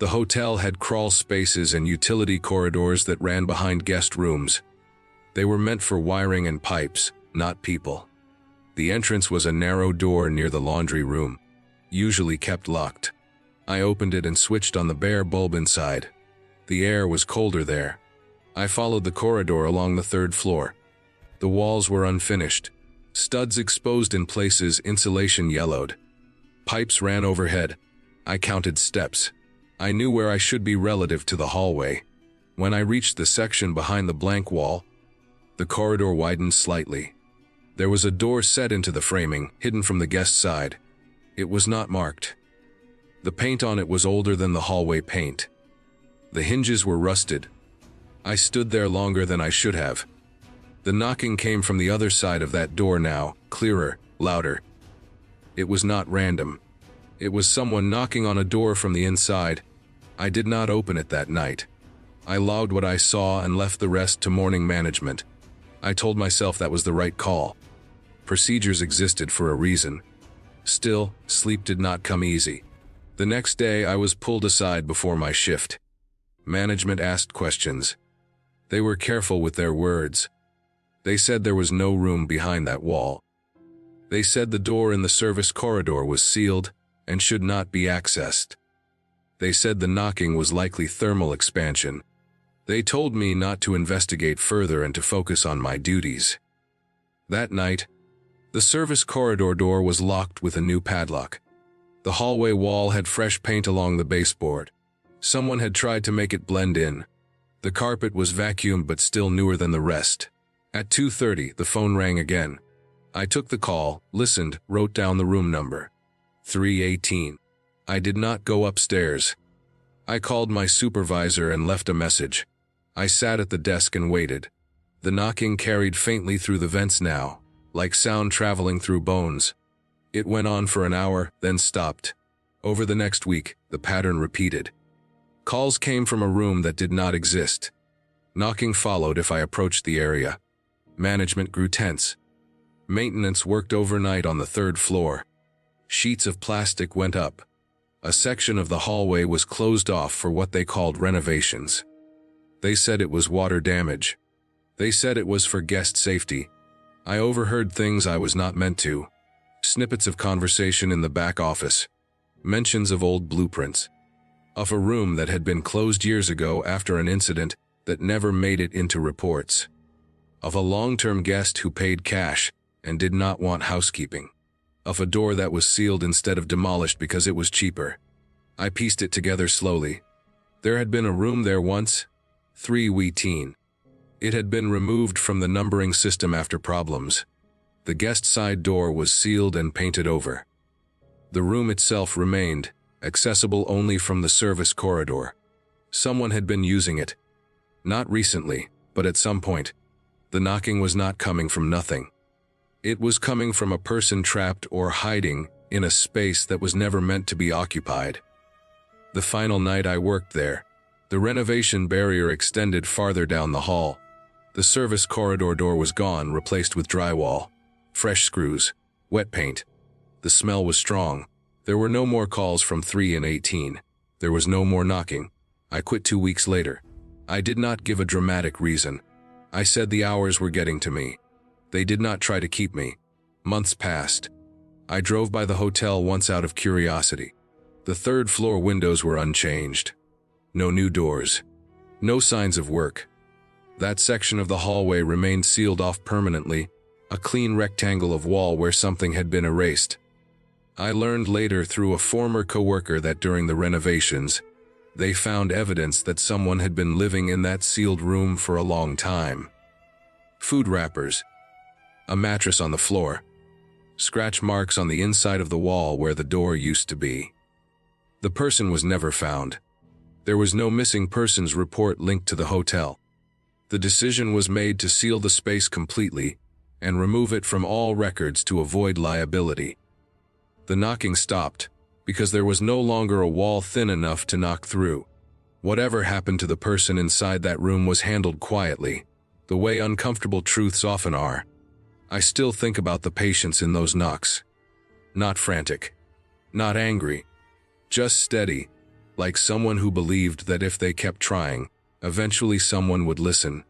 The hotel had crawl spaces and utility corridors that ran behind guest rooms. They were meant for wiring and pipes, not people. The entrance was a narrow door near the laundry room, usually kept locked. I opened it and switched on the bare bulb inside. The air was colder there. I followed the corridor along the 3rd floor. The walls were unfinished. Studs exposed in places, insulation yellowed. Pipes ran overhead. I counted steps. I knew where I should be relative to the hallway. When I reached the section behind the blank wall, the corridor widened slightly. There was a door set into the framing, hidden from the guest side. It was not marked. The paint on it was older than the hallway paint. The hinges were rusted. I stood there longer than I should have. The knocking came from the other side of that door now, clearer, louder. It was not random. It was someone knocking on a door from the inside. I did not open it that night. I logged what I saw and left the rest to morning management. I told myself that was the right call. Procedures existed for a reason. Still, sleep did not come easy. The next day, I was pulled aside before my shift. Management asked questions. They were careful with their words. They said there was no room behind that wall. They said the door in the service corridor was sealed and should not be accessed. They said the knocking was likely thermal expansion. They told me not to investigate further and to focus on my duties. That night, the service corridor door was locked with a new padlock. The hallway wall had fresh paint along the baseboard. Someone had tried to make it blend in. The carpet was vacuumed but still newer than the rest. At 2:30, the phone rang again. I took the call, listened, wrote down the room number. 318. I did not go upstairs. I called my supervisor and left a message. I sat at the desk and waited. The knocking carried faintly through the vents now, like sound traveling through bones. It went on for an hour, then stopped. Over the next week, the pattern repeated. Calls came from a room that did not exist. Knocking followed if I approached the area. Management grew tense. Maintenance worked overnight on the 3rd floor. Sheets of plastic went up. A section of the hallway was closed off for what they called renovations. They said it was water damage. They said it was for guest safety. I overheard things I was not meant to. Snippets of conversation in the back office. Mentions of old blueprints. Of a room that had been closed years ago after an incident that never made it into reports. Of a long-term guest who paid cash and did not want housekeeping. Of a door that was sealed instead of demolished because it was cheaper. I pieced it together slowly. There had been a room there once, 3-18. It had been removed from the numbering system after problems. The guest side door was sealed and painted over. The room itself remained, accessible only from the service corridor. Someone had been using it. Not recently, but at some point. The knocking was not coming from nothing. It was coming from a person trapped or hiding in a space that was never meant to be occupied. The final night I worked there, the renovation barrier extended farther down the hall. The service corridor door was gone, replaced with drywall, fresh screws, wet paint. The smell was strong. There were no more calls from 3-18. There was no more knocking. I quit 2 weeks later. I did not give a dramatic reason. I said the hours were getting to me. They did not try to keep me. Months passed. I drove by the hotel once out of curiosity. The 3rd floor windows were unchanged. No new doors. No signs of work. That section of the hallway remained sealed off permanently, a clean rectangle of wall where something had been erased. I learned later through a former coworker that during the renovations, they found evidence that someone had been living in that sealed room for a long time. Food wrappers. A mattress on the floor. Scratch marks on the inside of the wall where the door used to be. The person was never found. There was no missing persons report linked to the hotel. The decision was made to seal the space completely and remove it from all records to avoid liability. The knocking stopped because there was no longer a wall thin enough to knock through. Whatever happened to the person inside that room was handled quietly, the way uncomfortable truths often are. I still think about the patience in those knocks. Not frantic. Not angry. Just steady, like someone who believed that if they kept trying, eventually someone would listen.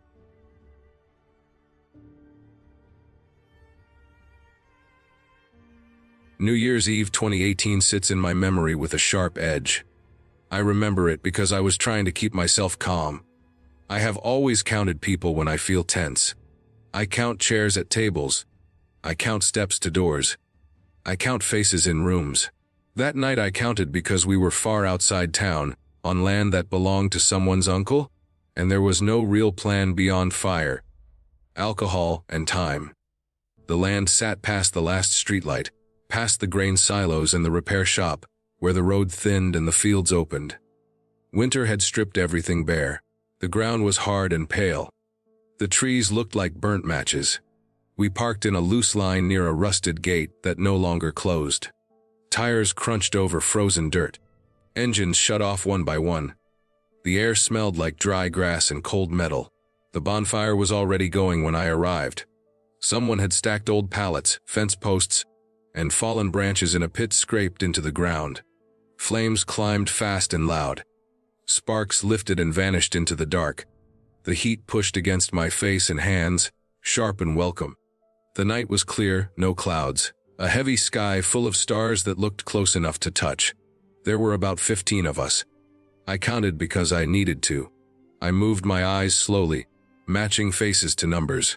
New Year's Eve 2018 sits in my memory with a sharp edge. I remember it because I was trying to keep myself calm. I have always counted people when I feel tense. I count chairs at tables. I count steps to doors. I count faces in rooms. That night I counted because we were far outside town, on land that belonged to someone's uncle, and there was no real plan beyond fire, alcohol, and time. The land sat past the last streetlight, past the grain silos and the repair shop, where the road thinned and the fields opened. Winter had stripped everything bare. The ground was hard and pale. The trees looked like burnt matches. We parked in a loose line near a rusted gate that no longer closed. Tires crunched over frozen dirt. Engines shut off one by one. The air smelled like dry grass and cold metal. The bonfire was already going when I arrived. Someone had stacked old pallets, fence posts, and fallen branches in a pit scraped into the ground. Flames climbed fast and loud. Sparks lifted and vanished into the dark. The heat pushed against my face and hands, sharp and welcome. The night was clear, no clouds. A heavy sky full of stars that looked close enough to touch. There were about 15 of us. I counted because I needed to. I moved my eyes slowly, matching faces to numbers.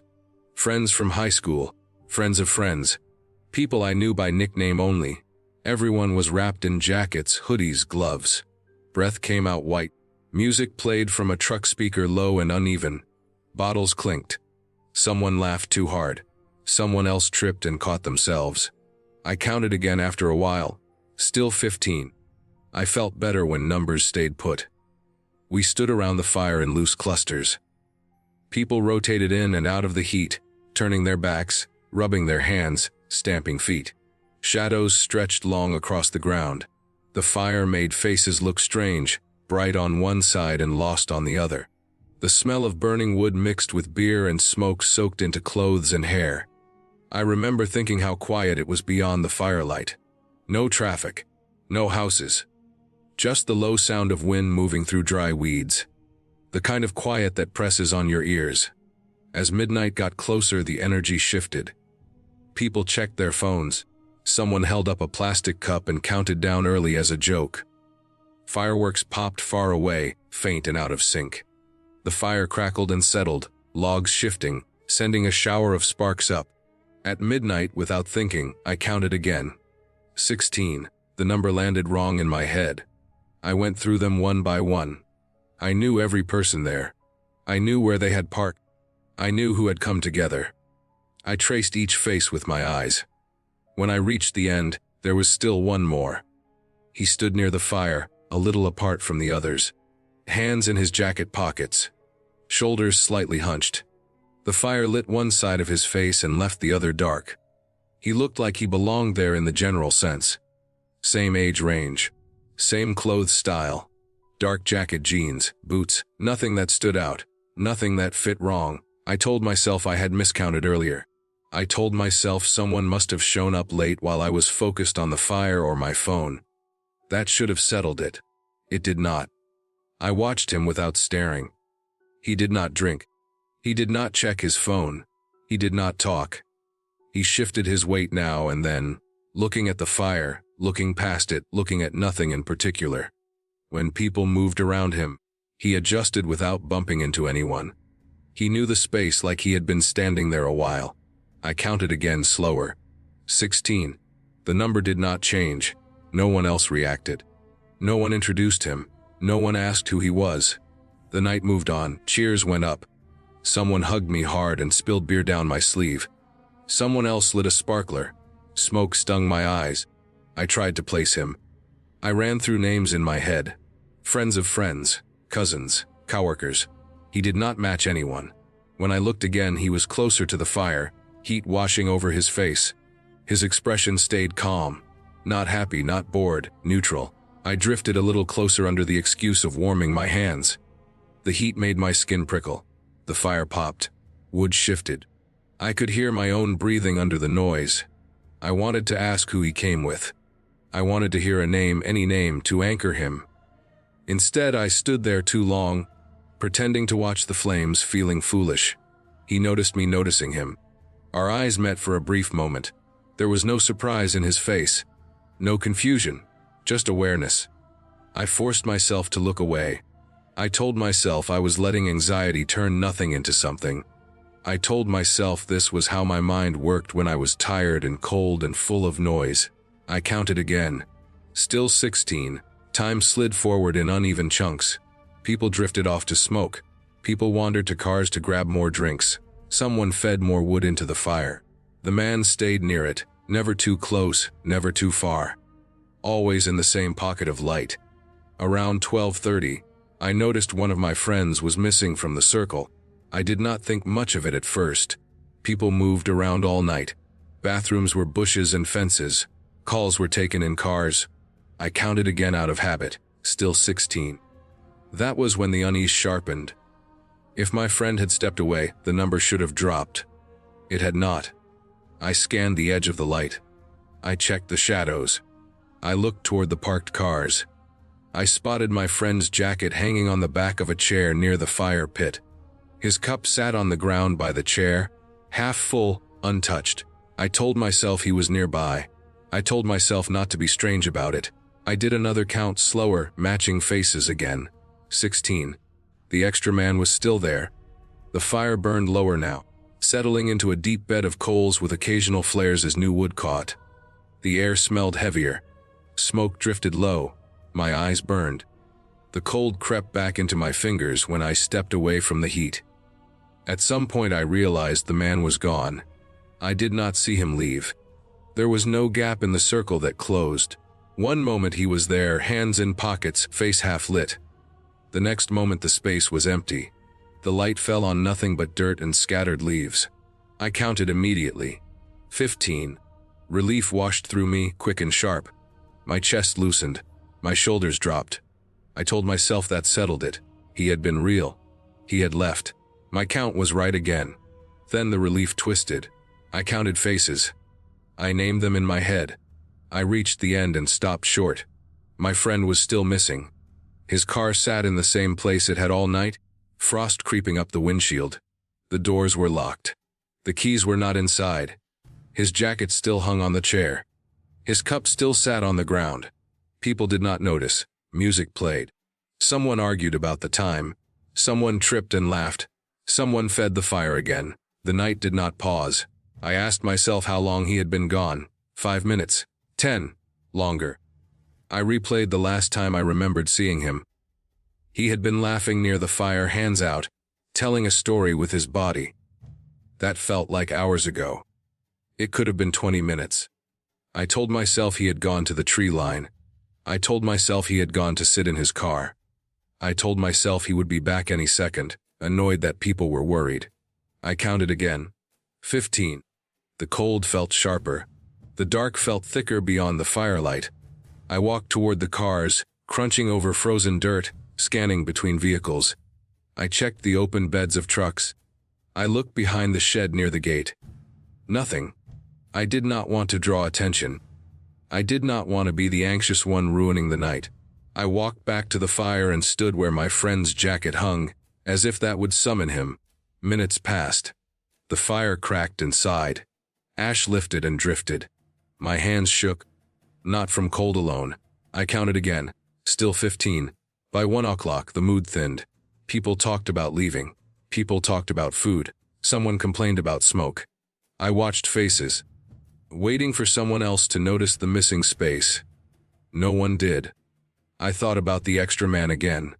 Friends from high school, friends of friends. People I knew by nickname only. Everyone was wrapped in jackets, hoodies, gloves. Breath came out white. Music played from a truck speaker low and uneven. Bottles clinked. Someone laughed too hard. Someone else tripped and caught themselves. I counted again after a while. Still 15. I felt better when numbers stayed put. We stood around the fire in loose clusters. People rotated in and out of the heat, turning their backs, rubbing their hands, stamping feet. Shadows stretched long across the ground. The fire made faces look strange, bright on one side and lost on the other. The smell of burning wood mixed with beer and smoke soaked into clothes and hair. I remember thinking how quiet it was beyond the firelight. No traffic, no houses. Just the low sound of wind moving through dry weeds. The kind of quiet that presses on your ears. As midnight got closer, the energy shifted. People checked their phones. Someone held up a plastic cup and counted down early as a joke. Fireworks popped far away, faint and out of sync. The fire crackled and settled, logs shifting, sending a shower of sparks up. At midnight, without thinking, I counted again. 16. The number landed wrong in my head. I went through them one by one. I knew every person there. I knew where they had parked. I knew who had come together. I traced each face with my eyes. When I reached the end, there was still one more. He stood near the fire, a little apart from the others. Hands in his jacket pockets. Shoulders slightly hunched. The fire lit one side of his face and left the other dark. He looked like he belonged there in the general sense. Same age range. Same clothes style. Dark jacket, jeans, boots, nothing that stood out. Nothing that fit wrong. I told myself I had miscounted earlier. I told myself someone must have shown up late while I was focused on the fire or my phone. That should have settled it. It did not. I watched him without staring. He did not drink. He did not check his phone. He did not talk. He shifted his weight now and then, looking at the fire, looking past it, looking at nothing in particular. When people moved around him, he adjusted without bumping into anyone. He knew the space like he had been standing there a while. I counted again, slower. 16. The number did not change. No one else reacted. No one introduced him. No one asked who he was. The night moved on. Cheers went up. Someone hugged me hard and spilled beer down my sleeve. Someone else lit a sparkler. Smoke stung my eyes. I tried to place him. I ran through names in my head. Friends of friends, cousins, coworkers. He did not match anyone. When I looked again, he was closer to the fire, heat washing over his face. His expression stayed calm. Not happy, not bored, neutral. I drifted a little closer under the excuse of warming my hands. The heat made my skin prickle. The fire popped. Wood shifted. I could hear my own breathing under the noise. I wanted to ask who he came with. I wanted to hear a name, any name, to anchor him. Instead, I stood there too long, pretending to watch the flames, feeling foolish. He noticed me noticing him. Our eyes met for a brief moment. There was no surprise in his face. No confusion. Just awareness. I forced myself to look away. I told myself I was letting anxiety turn nothing into something. I told myself this was how my mind worked when I was tired and cold and full of noise. I counted again. Still 16. Time slid forward in uneven chunks. People drifted off to smoke. People wandered to cars to grab more drinks. Someone fed more wood into the fire. The man stayed near it, never too close, never too far. Always in the same pocket of light. Around 12:30, I noticed one of my friends was missing from the circle. I did not think much of it at first. People moved around all night. Bathrooms were bushes and fences. Calls were taken in cars. I counted again out of habit, still 16. That was when the unease sharpened. If my friend had stepped away, the number should have dropped. It had not. I scanned the edge of the light. I checked the shadows. I looked toward the parked cars. I spotted my friend's jacket hanging on the back of a chair near the fire pit. His cup sat on the ground by the chair, half full, untouched. I told myself he was nearby. I told myself not to be strange about it. I did another count, slower, matching faces again. 16. The extra man was still there. The fire burned lower now, settling into a deep bed of coals with occasional flares as new wood caught. The air smelled heavier. Smoke drifted low. My eyes burned. The cold crept back into my fingers when I stepped away from the heat. At some point I realized the man was gone. I did not see him leave. There was no gap in the circle that closed. One moment he was there, hands in pockets, face half lit. The next moment the space was empty. The light fell on nothing but dirt and scattered leaves. I counted immediately. 15. Relief washed through me, quick and sharp. My chest loosened. My shoulders dropped. I told myself that settled it. He had been real. He had left. My count was right again. Then the relief twisted. I counted faces. I named them in my head. I reached the end and stopped short. My friend was still missing. His car sat in the same place it had all night, frost creeping up the windshield. The doors were locked. The keys were not inside. His jacket still hung on the chair. His cup still sat on the ground. People did not notice. Music played. Someone argued about the time. Someone tripped and laughed. Someone fed the fire again. The night did not pause. I asked myself how long he had been gone. 5 minutes. 10. Longer. I replayed the last time I remembered seeing him. He had been laughing near the fire, hands out, telling a story with his body. That felt like hours ago. It could have been 20 minutes. I told myself he had gone to the tree line. I told myself he had gone to sit in his car. I told myself he would be back any second, annoyed that people were worried. I counted again. 15. The cold felt sharper. The dark felt thicker beyond the firelight. I walked toward the cars, crunching over frozen dirt, scanning between vehicles. I checked the open beds of trucks. I looked behind the shed near the gate. Nothing. I did not want to draw attention. I did not want to be the anxious one ruining the night. I walked back to the fire and stood where my friend's jacket hung, as if that would summon him. Minutes passed. The fire cracked inside. Ash lifted and drifted. My hands shook. Not from cold alone. I counted again. Still 15. By 1 o'clock, the mood thinned. People talked about leaving. People talked about food. Someone complained about smoke. I watched faces, waiting for someone else to notice the missing space. No one did. I thought about the extra man again.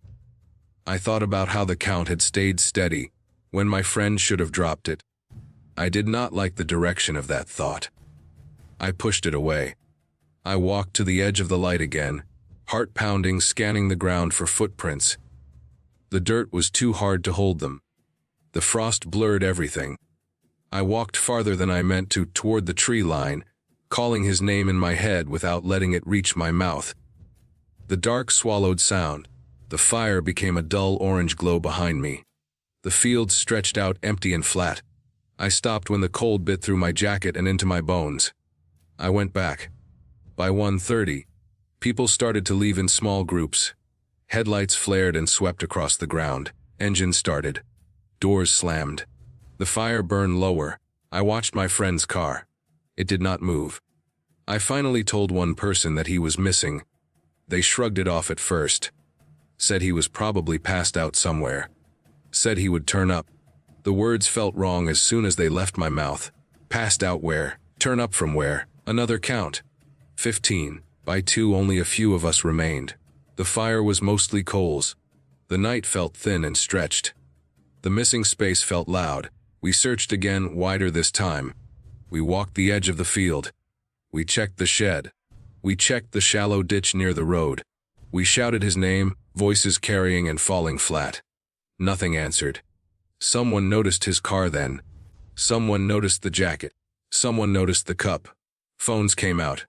I thought about how the count had stayed steady when my friend should have dropped it. I did not like the direction of that thought. I pushed it away. I walked to the edge of the light again, heart pounding, scanning the ground for footprints. The dirt was too hard to hold them. The frost blurred everything. I walked farther than I meant to toward the tree line, calling his name in my head without letting it reach my mouth. The dark swallowed sound. The fire became a dull orange glow behind me. The fields stretched out empty and flat. I stopped when the cold bit through my jacket and into my bones. I went back. By 1:30, people started to leave in small groups. Headlights flared and swept across the ground. Engines started. Doors slammed. The fire burned lower. I watched my friend's car. It did not move. I finally told one person that he was missing. They shrugged it off at first. Said he was probably passed out somewhere. Said he would turn up. The words felt wrong as soon as they left my mouth. Passed out where? Turn up from where? Another count. 15. By 2, only a few of us remained. The fire was mostly coals. The night felt thin and stretched. The missing space felt loud. We searched again, wider this time. We walked the edge of the field. We checked the shed. We checked the shallow ditch near the road. We shouted his name, voices carrying and falling flat. Nothing answered. Someone noticed his car then. Someone noticed the jacket. Someone noticed the cup. Phones came out.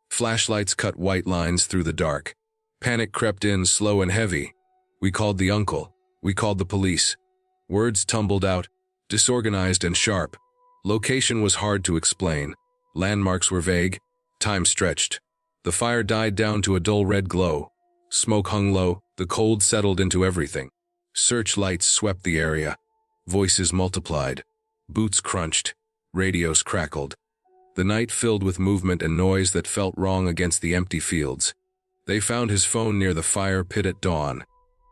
Flashlights cut white lines through the dark. Panic crept in, slow and heavy. We called the uncle. We called the police. Words tumbled out, disorganized and sharp. Location was hard to explain. Landmarks were vague. Time stretched. The fire died down to a dull red glow. Smoke hung low. The cold settled into everything. Searchlights swept the area. Voices multiplied. Boots crunched. Radios crackled. The night filled with movement and noise that felt wrong against the empty fields. They found his phone near the fire pit at dawn.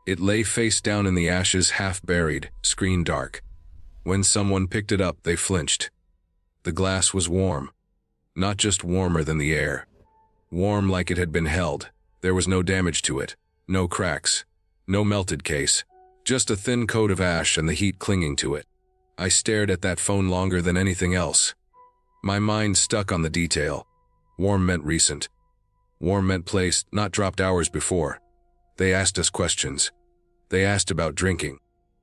It lay face down in the ashes, half buried, screen dark. When someone picked it up, they flinched. The glass was warm. Not just warmer than the air. Warm like it had been held. There was no damage to it. No cracks. No melted case. Just a thin coat of ash and the heat clinging to it. I stared at that phone longer than anything else. My mind stuck on the detail. Warm meant recent. Warm meant placed, not dropped hours before. They asked us questions. They asked about drinking.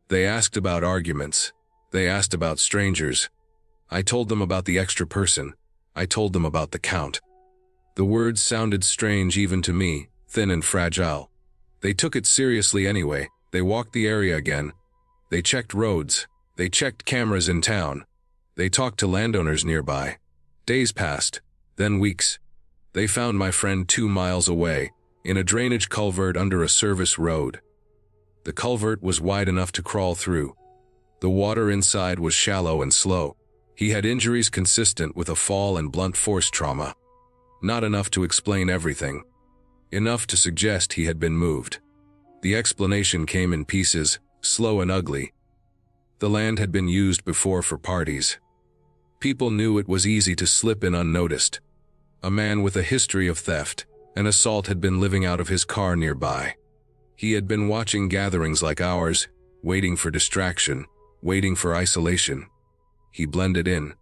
They asked about arguments. They asked about strangers. I told them about the extra person. I told them about the count. The words sounded strange even to me, thin and fragile. They took it seriously anyway. They walked the area again. They checked roads. They checked cameras in town. They talked to landowners nearby. Days passed, then weeks. They found my friend 2 miles away, in a drainage culvert under a service road. The culvert was wide enough to crawl through. The water inside was shallow and slow. He had injuries consistent with a fall and blunt force trauma. Not enough to explain everything. Enough to suggest he had been moved. The explanation came in pieces, slow and ugly. The land had been used before for parties. People knew it was easy to slip in unnoticed. A man with a history of theft and assault had been living out of his car nearby. He had been watching gatherings like ours, waiting for distraction, waiting for isolation. He blended in.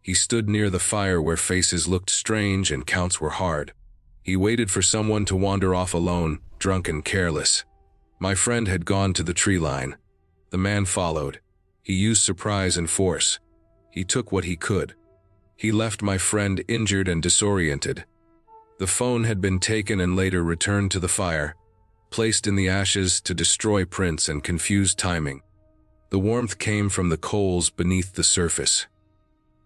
He stood near the fire where faces looked strange and counts were hard. He waited for someone to wander off alone, drunk and careless. My friend had gone to the tree line. The man followed. He used surprise and force. He took what he could. He left my friend injured and disoriented. The phone had been taken and later returned to the fire, placed in the ashes to destroy prints and confuse timing. The warmth came from the coals beneath the surface.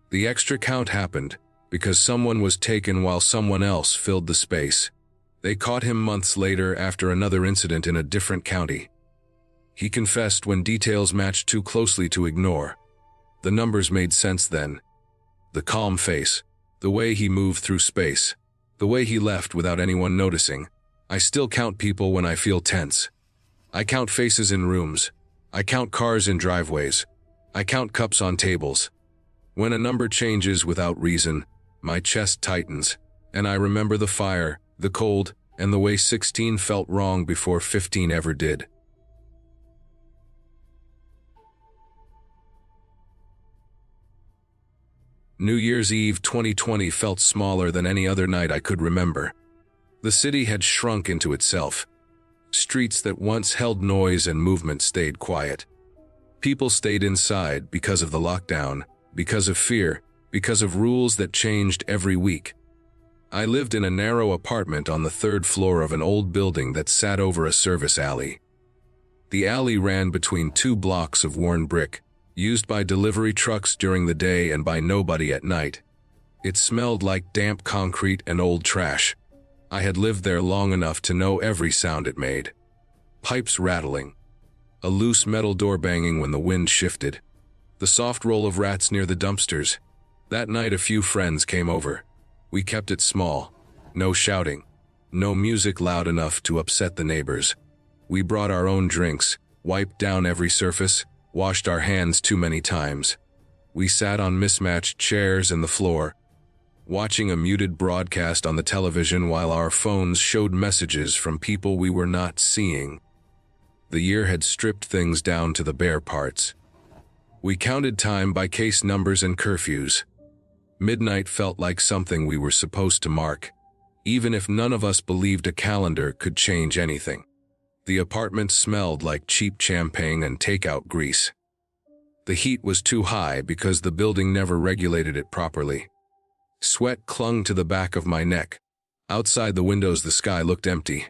The extra count happened because someone was taken while someone else filled the space. They caught him months later after another incident in a different county. He confessed when details matched too closely to ignore. The numbers made sense then. The calm face, the way he moved through space, the way he left without anyone noticing. I still count people when I feel tense. I count faces in rooms. I count cars in driveways. I count cups on tables. When a number changes without reason, my chest tightens, and I remember the fire, the cold, and the way 16 felt wrong before 15 ever did. New Year's Eve 2020 felt smaller than any other night I could remember. The city had shrunk into itself. Streets that once held noise and movement stayed quiet. People stayed inside because of the lockdown, because of fear, because of rules that changed every week. I lived in a narrow apartment on the 3rd floor of an old building that sat over a service alley. The alley ran between 2 blocks of worn brick, used by delivery trucks during the day and by nobody at night. It smelled like damp concrete and old trash. I had lived there long enough to know every sound it made. Pipes rattling. A loose metal door banging when the wind shifted. The soft roll of rats near the dumpsters. That night a few friends came over. We kept it small. No shouting. No music loud enough to upset the neighbors. We brought our own drinks, wiped down every surface, washed our hands too many times. We sat on mismatched chairs and the floor, watching a muted broadcast on the television while our phones showed messages from people we were not seeing. The year had stripped things down to the bare parts. We counted time by case numbers and curfews. Midnight felt like something we were supposed to mark, even if none of us believed a calendar could change anything. The apartment smelled like cheap champagne and takeout grease. The heat was too high because the building never regulated it properly. Sweat clung to the back of my neck. Outside the windows the sky looked empty.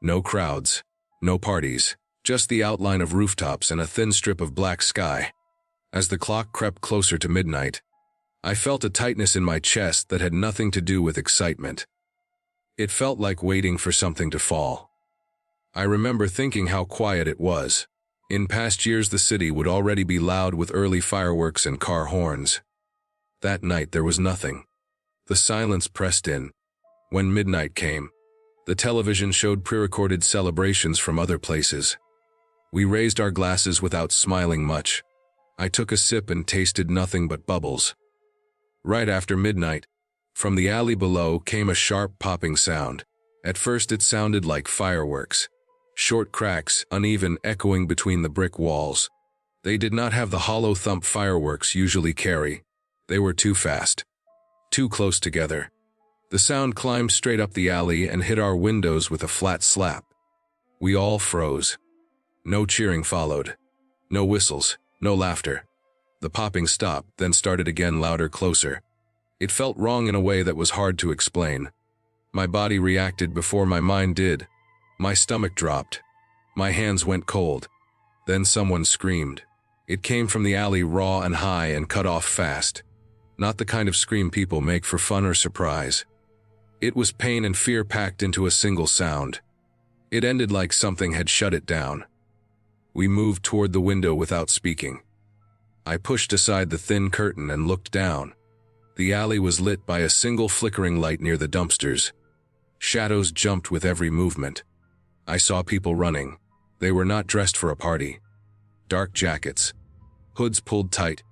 No crowds, no parties, just the outline of rooftops and a thin strip of black sky. As the clock crept closer to midnight, I felt a tightness in my chest that had nothing to do with excitement. It felt like waiting for something to fall. I remember thinking how quiet it was. In past years the city would already be loud with early fireworks and car horns. That night there was nothing. The silence pressed in. When midnight came, the television showed pre-recorded celebrations from other places. We raised our glasses without smiling much. I took a sip and tasted nothing but bubbles. Right after midnight, from the alley below came a sharp popping sound. At first it sounded like fireworks. Short cracks, uneven, echoing between the brick walls. They did not have the hollow thump fireworks usually carry. They were too fast. Too close together. The sound climbed straight up the alley and hit our windows with a flat slap. We all froze. No cheering followed. No whistles, no laughter. The popping stopped, then started again, louder, closer. It felt wrong in a way that was hard to explain. My body reacted before my mind did. My stomach dropped. My hands went cold. Then someone screamed. It came from the alley, raw and high and cut off fast. Not the kind of scream people make for fun or surprise. It was pain and fear packed into a single sound. It ended like something had shut it down. We moved toward the window without speaking. I pushed aside the thin curtain and looked down. The alley was lit by a single flickering light near the dumpsters. Shadows jumped with every movement. I saw people running. They were not dressed for a party. Dark jackets. Hoods pulled tight.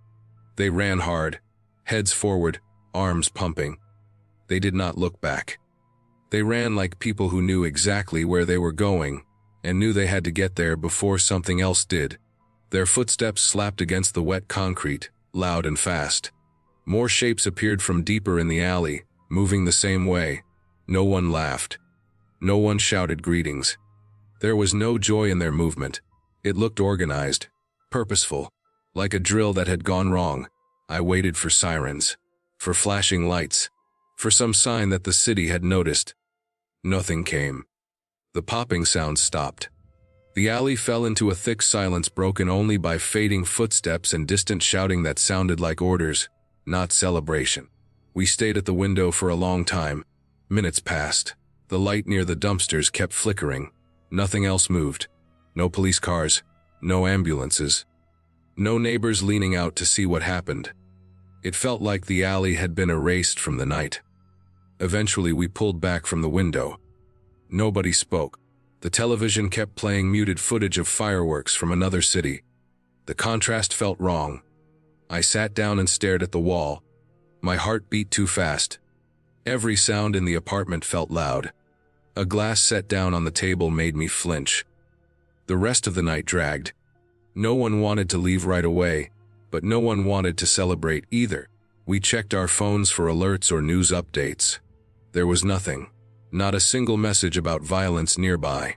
They ran hard, heads forward, arms pumping. They did not look back. They ran like people who knew exactly where they were going and knew they had to get there before something else did. Their footsteps slapped against the wet concrete, loud and fast. More shapes appeared from deeper in the alley, moving the same way. No one laughed. No one shouted greetings. There was no joy in their movement. It looked organized, purposeful, like a drill that had gone wrong. I waited for sirens, for flashing lights, for some sign that the city had noticed. Nothing came. The popping sound stopped. The alley fell into a thick silence broken only by fading footsteps and distant shouting that sounded like orders, not celebration. We stayed at the window for a long time. Minutes passed. The light near the dumpsters kept flickering. Nothing else moved. No police cars. No ambulances. No neighbors leaning out to see what happened. It felt like the alley had been erased from the night. Eventually, we pulled back from the window. Nobody spoke. The television kept playing muted footage of fireworks from another city. The contrast felt wrong. I sat down and stared at the wall. My heart beat too fast. Every sound in the apartment felt loud. A glass set down on the table made me flinch. The rest of the night dragged. No one wanted to leave right away, but no one wanted to celebrate either. We checked our phones for alerts or news updates. There was nothing. Not a single message about violence nearby.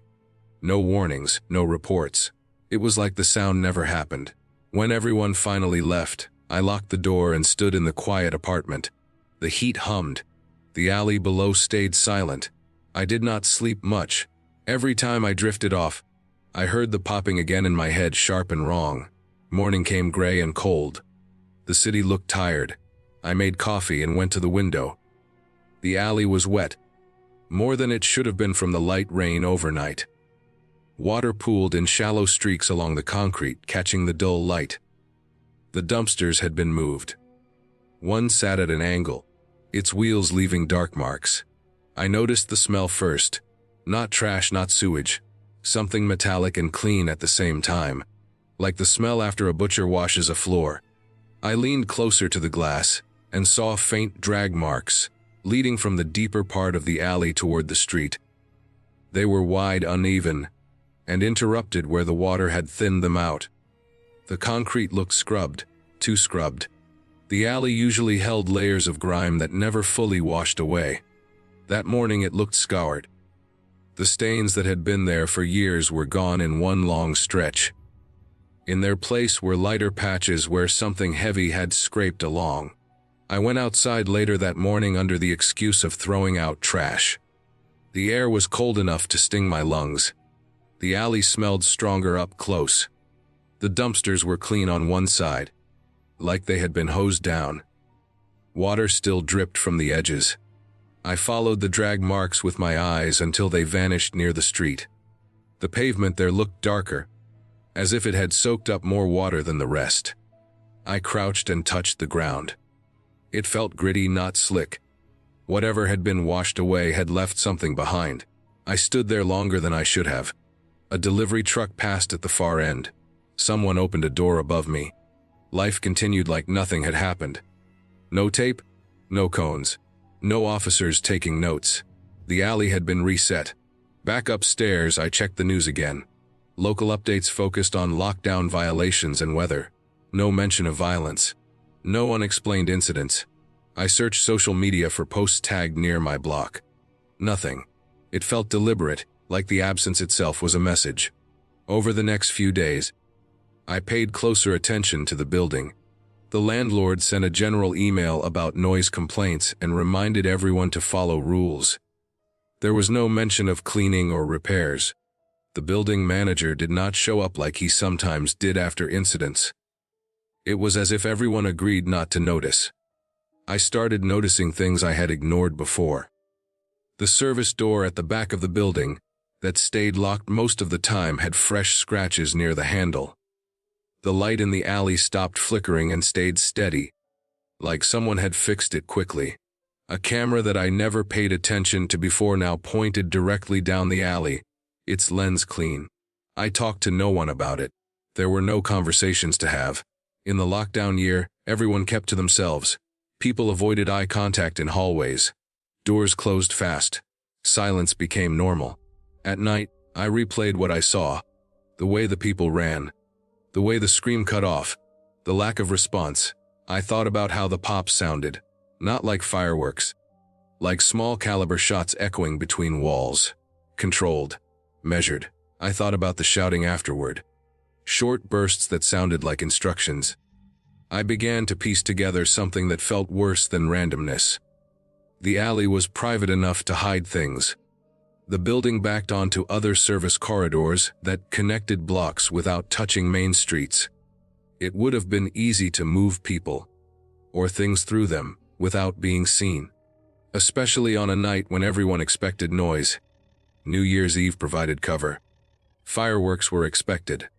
No warnings, no reports. It was like the sound never happened. When everyone finally left, I locked the door and stood in the quiet apartment. The heat hummed. The alley below stayed silent. I did not sleep much. Every time I drifted off, I heard the popping again in my head, sharp and wrong. Morning came gray and cold. The city looked tired. I made coffee and went to the window. The alley was wet, more than it should have been from the light rain overnight. Water pooled in shallow streaks along the concrete, catching the dull light. The dumpsters had been moved. One sat at an angle, its wheels leaving dark marks. I noticed the smell first. Not trash, not sewage. Something metallic and clean at the same time. Like the smell after a butcher washes a floor. I leaned closer to the glass and saw faint drag marks leading from the deeper part of the alley toward the street. They were wide, uneven, and interrupted where the water had thinned them out. The concrete looked scrubbed, too scrubbed. The alley usually held layers of grime that never fully washed away. That morning it looked scoured. The stains that had been there for years were gone in one long stretch. In their place were lighter patches where something heavy had scraped along. I went outside later that morning under the excuse of throwing out trash. The air was cold enough to sting my lungs. The alley smelled stronger up close. The dumpsters were clean on one side, like they had been hosed down. Water still dripped from the edges. I followed the drag marks with my eyes until they vanished near the street. The pavement there looked darker, as if it had soaked up more water than the rest. I crouched and touched the ground. It felt gritty, not slick. Whatever had been washed away had left something behind. I stood there longer than I should have. A delivery truck passed at the far end. Someone opened a door above me. Life continued like nothing had happened. No tape, no cones, no officers taking notes. The alley had been reset. Back upstairs, I checked the news again. Local updates focused on lockdown violations and weather. No mention of violence. No unexplained incidents. I searched social media for posts tagged near my block. Nothing. It felt deliberate, like the absence itself was a message. Over the next few days, I paid closer attention to the building. The landlord sent a general email about noise complaints and reminded everyone to follow rules. There was no mention of cleaning or repairs. The building manager did not show up like he sometimes did after incidents. It was as if everyone agreed not to notice. I started noticing things I had ignored before. The service door at the back of the building, that stayed locked most of the time, had fresh scratches near the handle. The light in the alley stopped flickering and stayed steady, like someone had fixed it quickly. A camera that I never paid attention to before now pointed directly down the alley, its lens clean. I talked to no one about it. There were no conversations to have. In the lockdown year, everyone kept to themselves. People avoided eye contact in hallways. Doors closed fast. Silence became normal. At night, I replayed what I saw. The way the people ran. The way the scream cut off. The lack of response. I thought about how the pops sounded. Not like fireworks. Like small caliber shots echoing between walls. Controlled. Measured. I thought about the shouting afterward. Short bursts that sounded like instructions. I began to piece together something that felt worse than randomness. The alley was private enough to hide things. The building backed onto other service corridors that connected blocks without touching main streets. It would have been easy to move people, or things through them, without being seen. Especially on a night when everyone expected noise. New Year's Eve provided cover. Fireworks were expected.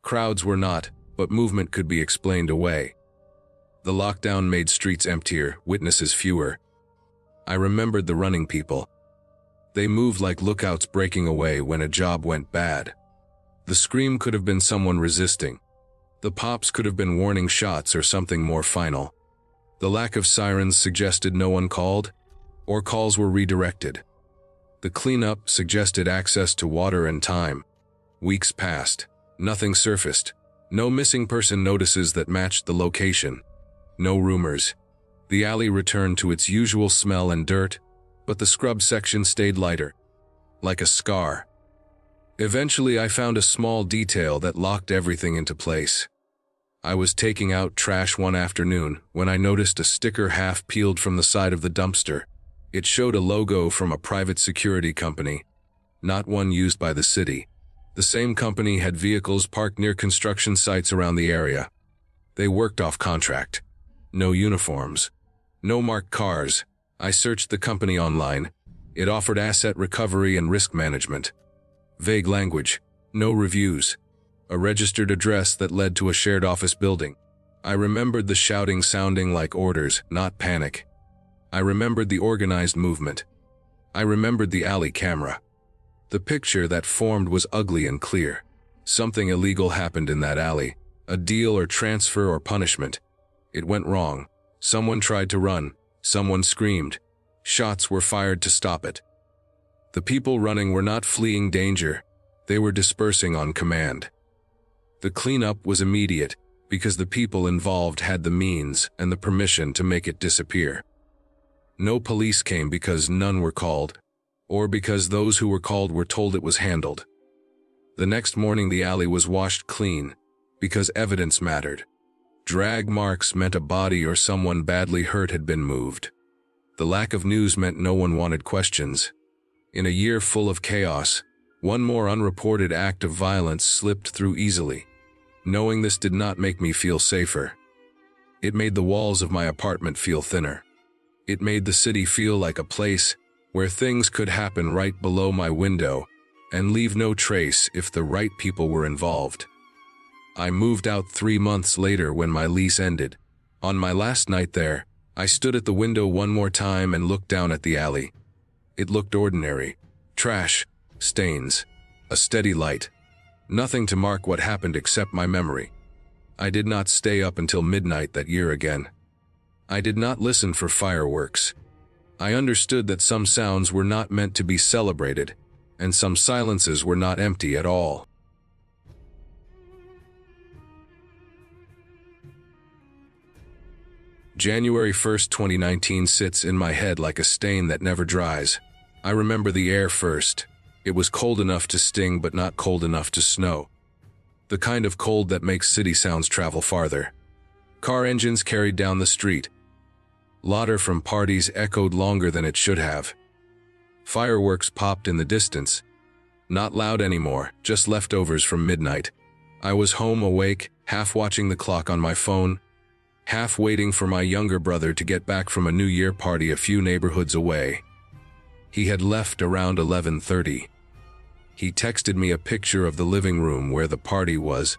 Crowds were not, but movement could be explained away. The lockdown made streets emptier, witnesses fewer. I remembered the running people. They moved like lookouts breaking away when a job went bad. The scream could have been someone resisting. The pops could have been warning shots or something more final. The lack of sirens suggested no one called, or calls were redirected. The cleanup suggested access to water and time. Weeks passed. Nothing surfaced. No missing person notices that matched the location. No rumors. The alley returned to its usual smell and dirt, but the scrub section stayed lighter, like a scar. Eventually, I found a small detail that locked everything into place. I was taking out trash one afternoon when I noticed a sticker half peeled from the side of the dumpster. It showed a logo from a private security company, not one used by the city. The same company had vehicles parked near construction sites around the area. They worked off contract. No uniforms. No marked cars. I searched the company online. It offered asset recovery and risk management. Vague language. No reviews. A registered address that led to a shared office building. I remembered the shouting sounding like orders, not panic. I remembered the organized movement. I remembered the alley camera. The picture that formed was ugly and clear. Something illegal happened in that alley. A deal or transfer or punishment. It went wrong. Someone tried to run. Someone screamed. Shots were fired to stop it. The people running were not fleeing danger. They were dispersing on command. The cleanup was immediate because the people involved had the means and the permission to make it disappear. No police came because none were called, or because those who were called were told it was handled. The next morning the alley was washed clean, because evidence mattered. Drag marks meant a body or someone badly hurt had been moved. The lack of news meant no one wanted questions. In a year full of chaos, one more unreported act of violence slipped through easily. Knowing this did not make me feel safer. It made the walls of my apartment feel thinner. It made the city feel like a place where things could happen right below my window and leave no trace if the right people were involved. I moved out 3 months later when my lease ended. On my last night there, I stood at the window one more time and looked down at the alley. It looked ordinary. Trash, stains, a steady light. Nothing to mark what happened except my memory. I did not stay up until midnight that year again. I did not listen for fireworks. I understood that some sounds were not meant to be celebrated, and some silences were not empty at all. January 1st, 2019 sits in my head like a stain that never dries. I remember the air first. It was cold enough to sting but not cold enough to snow. The kind of cold that makes city sounds travel farther. Car engines carried down the street. Laughter from parties echoed longer than it should have. Fireworks popped in the distance. Not loud anymore, just leftovers from midnight. I was home awake, half watching the clock on my phone, half waiting for my younger brother to get back from a New Year party a few neighborhoods away. He had left around 11:30. He texted me a picture of the living room where the party was.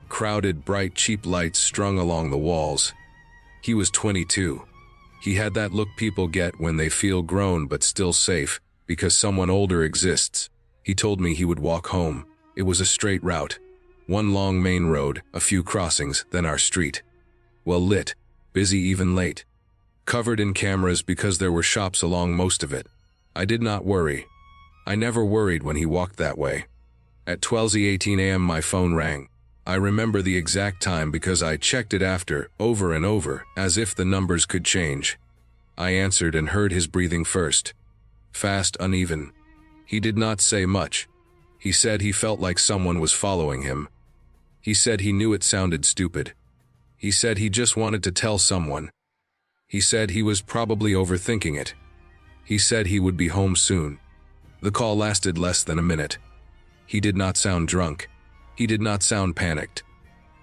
Crowded, bright, cheap lights strung along the walls. He was 22. He had that look people get when they feel grown but still safe, because someone older exists. He told me he would walk home. It was a straight route. One long main road, a few crossings, then our street. Well lit, busy even late. Covered in cameras because there were shops along most of it. I did not worry. I never worried when he walked that way. At 12:18 a.m. my phone rang. I remember the exact time because I checked it after, over and over, as if the numbers could change. I answered and heard his breathing first. Fast, uneven. He did not say much. He said he felt like someone was following him. He said he knew it sounded stupid. He said he just wanted to tell someone. He said he was probably overthinking it. He said he would be home soon. The call lasted less than a minute. He did not sound drunk. He did not sound panicked.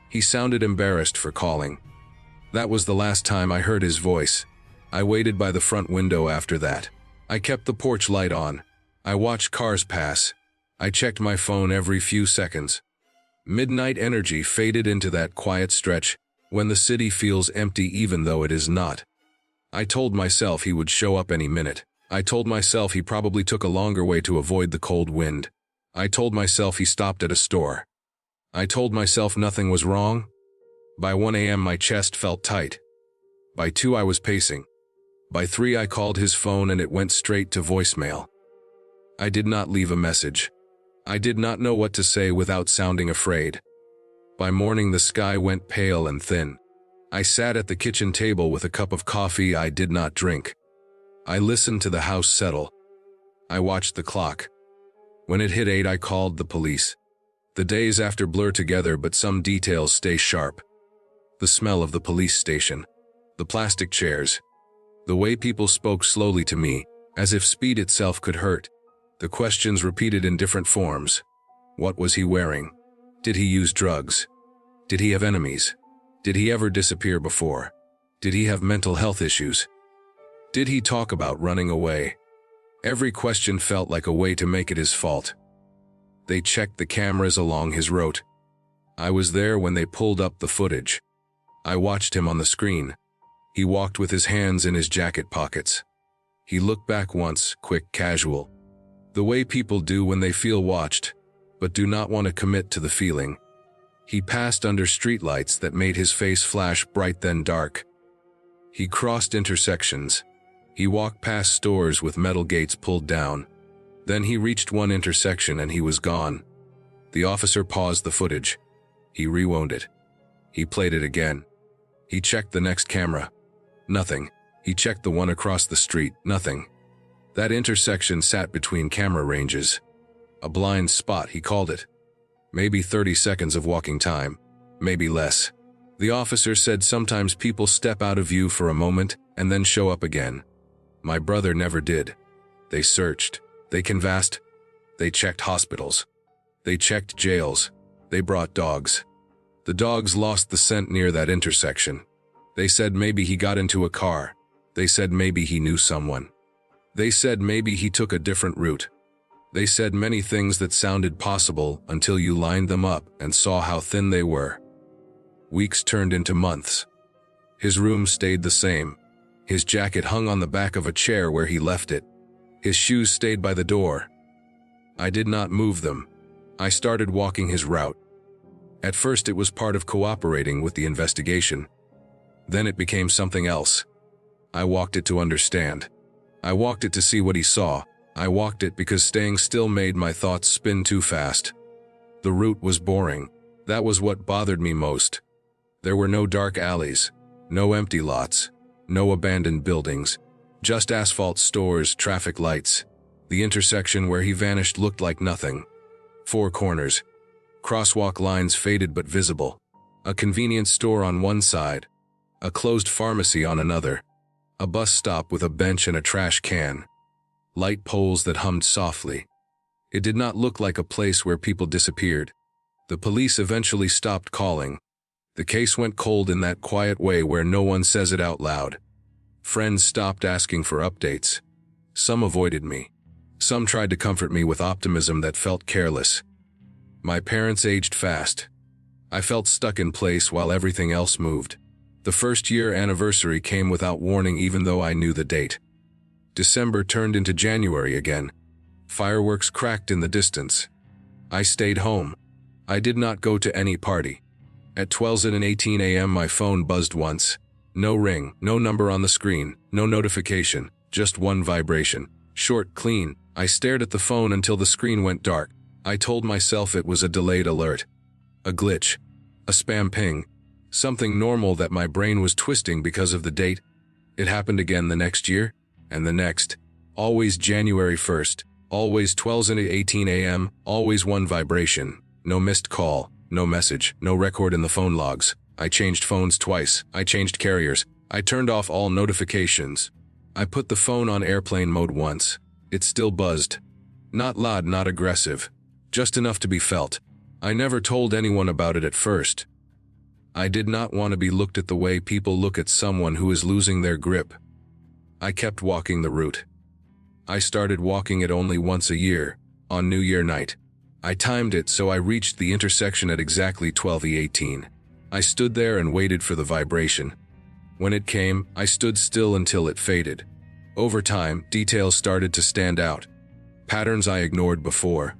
He sounded embarrassed for calling. That was the last time I heard his voice. I waited by the front window after that. I kept the porch light on. I watched cars pass. I checked my phone every few seconds. Midnight energy faded into that quiet stretch when the city feels empty even though it is not. I told myself he would show up any minute. I told myself he probably took a longer way to avoid the cold wind. I told myself he stopped at a store. I told myself nothing was wrong. By 1 a.m. my chest felt tight. By 2 I was pacing. By 3 I called his phone and it went straight to voicemail. I did not leave a message. I did not know what to say without sounding afraid. By morning the sky went pale and thin. I sat at the kitchen table with a cup of coffee I did not drink. I listened to the house settle. I watched the clock. When it hit 8 I called the police. The days after blur together but some details stay sharp. The smell of the police station. The plastic chairs. The way people spoke slowly to me, as if speed itself could hurt. The questions repeated in different forms. What was he wearing? Did he use drugs? Did he have enemies? Did he ever disappear before? Did he have mental health issues? Did he talk about running away? Every question felt like a way to make it his fault. They checked the cameras along his route. I was there when they pulled up the footage. I watched him on the screen. He walked with his hands in his jacket pockets. He looked back once, quick, casual. The way people do when they feel watched, but do not want to commit to the feeling. He passed under streetlights that made his face flash bright then dark. He crossed intersections. He walked past stores with metal gates pulled down. Then he reached one intersection and he was gone. The officer paused the footage. He rewound it. He played it again. He checked the next camera. Nothing. He checked the one across the street. Nothing. That intersection sat between camera ranges. A blind spot, he called it. Maybe 30 seconds of walking time. Maybe less. The officer said sometimes people step out of view for a moment and then show up again. My brother never did. They searched. They canvassed. They checked hospitals. They checked jails. They brought dogs. The dogs lost the scent near that intersection. They said maybe he got into a car. They said maybe he knew someone. They said maybe he took a different route. They said many things that sounded possible until you lined them up and saw how thin they were. Weeks turned into months. His room stayed the same. His jacket hung on the back of a chair where he left it. His shoes stayed by the door. I did not move them. I started walking his route. At first it was part of cooperating with the investigation. Then it became something else. I walked it to understand. I walked it to see what he saw. I walked it because staying still made my thoughts spin too fast. The route was boring. That was what bothered me most. There were no dark alleys, no empty lots, no abandoned buildings, just asphalt stores, traffic lights. The intersection where he vanished looked like nothing. 4 corners. Crosswalk lines faded but visible. A convenience store on one side. A closed pharmacy on another. A bus stop with a bench and a trash can. Light poles that hummed softly. It did not look like a place where people disappeared. The police eventually stopped calling. The case went cold in that quiet way where no one says it out loud. Friends stopped asking for updates. Some avoided me. Some tried to comfort me with optimism that felt careless. My parents aged fast. I felt stuck in place while everything else moved. The first-year anniversary came without warning even though I knew the date. December turned into January again. Fireworks cracked in the distance. I stayed home. I did not go to any party. At 12:18 a.m. my phone buzzed once. No ring, no number on the screen, no notification, just one vibration. Short, clean. I stared at the phone until the screen went dark. I told myself it was a delayed alert. A glitch. A spam ping. Something normal that my brain was twisting because of the date. It happened again the next year, and the next. Always January 1st. Always 12:18 a.m., always one vibration. No missed call, no message, no record in the phone logs. I changed phones twice. I changed carriers. I turned off all notifications. I put the phone on airplane mode once. It still buzzed. Not loud, not aggressive. Just enough to be felt. I never told anyone about it at first. I did not want to be looked at the way people look at someone who is losing their grip. I kept walking the route. I started walking it only once a year, on New Year night. I timed it so I reached the intersection at exactly 12:18. I stood there and waited for the vibration. When it came, I stood still until it faded. Over time, details started to stand out. Patterns I ignored before.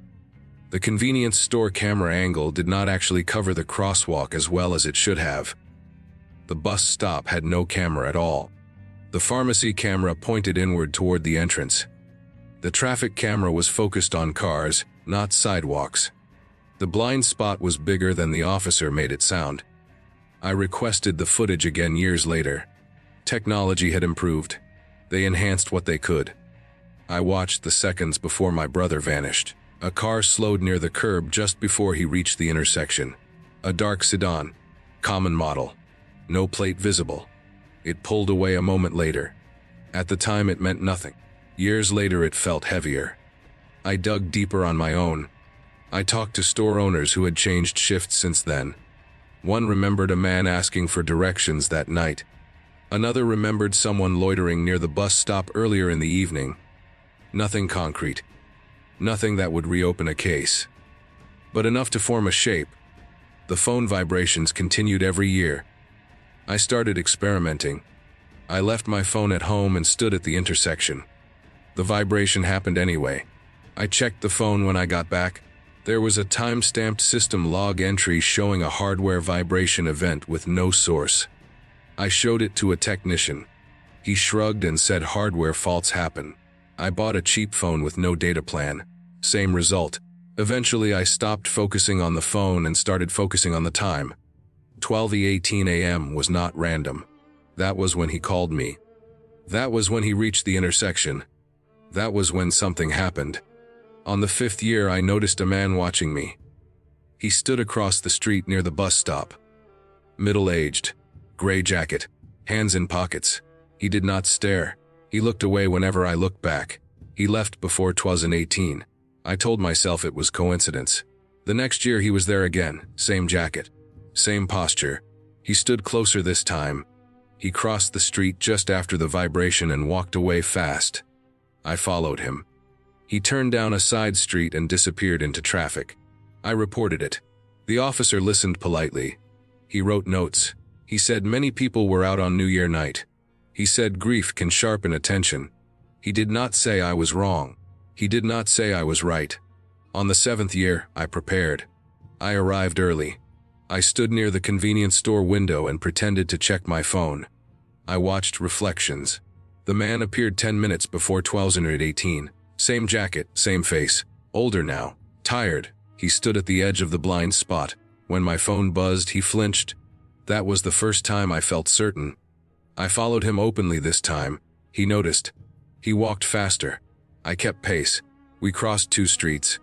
The convenience store camera angle did not actually cover the crosswalk as well as it should have. The bus stop had no camera at all. The pharmacy camera pointed inward toward the entrance. The traffic camera was focused on cars, not sidewalks. The blind spot was bigger than the officer made it sound. I requested the footage again years later. Technology had improved. They enhanced what they could. I watched the seconds before my brother vanished. A car slowed near the curb just before he reached the intersection. A dark sedan. Common model. No plate visible. It pulled away a moment later. At the time it meant nothing. Years later it felt heavier. I dug deeper on my own. I talked to store owners who had changed shifts since then. One remembered a man asking for directions that night. Another remembered someone loitering near the bus stop earlier in the evening. Nothing concrete. Nothing that would reopen a case. But enough to form a shape. The phone vibrations continued every year. I started experimenting. I left my phone at home and stood at the intersection. The vibration happened anyway. I checked the phone when I got back. There was a time-stamped system log entry showing a hardware vibration event with no source. I showed it to a technician. He shrugged and said hardware faults happen. I bought a cheap phone with no data plan. Same result. Eventually I stopped focusing on the phone and started focusing on the time. 12:18 a.m. was not random. That was when he called me. That was when he reached the intersection. That was when something happened. On the 5th year I noticed a man watching me. He stood across the street near the bus stop. Middle-aged. Gray jacket. Hands in pockets. He did not stare. He looked away whenever I looked back. He left before 12:18. I told myself it was coincidence. The next year he was there again, same jacket, same posture. He stood closer this time. He crossed the street just after the vibration and walked away fast. I followed him. He turned down a side street and disappeared into traffic. I reported it. The officer listened politely. He wrote notes. He said many people were out on New Year night. He said grief can sharpen attention. He did not say I was wrong. He did not say I was right. On the 7th year, I prepared. I arrived early. I stood near the convenience store window and pretended to check my phone. I watched reflections. The man appeared 10 minutes before 12:18. Same jacket, same face. Older now. Tired. He stood at the edge of the blind spot. When my phone buzzed, he flinched. That was the first time I felt certain. I followed him openly this time. He noticed. He walked faster. I kept pace. We crossed 2 streets.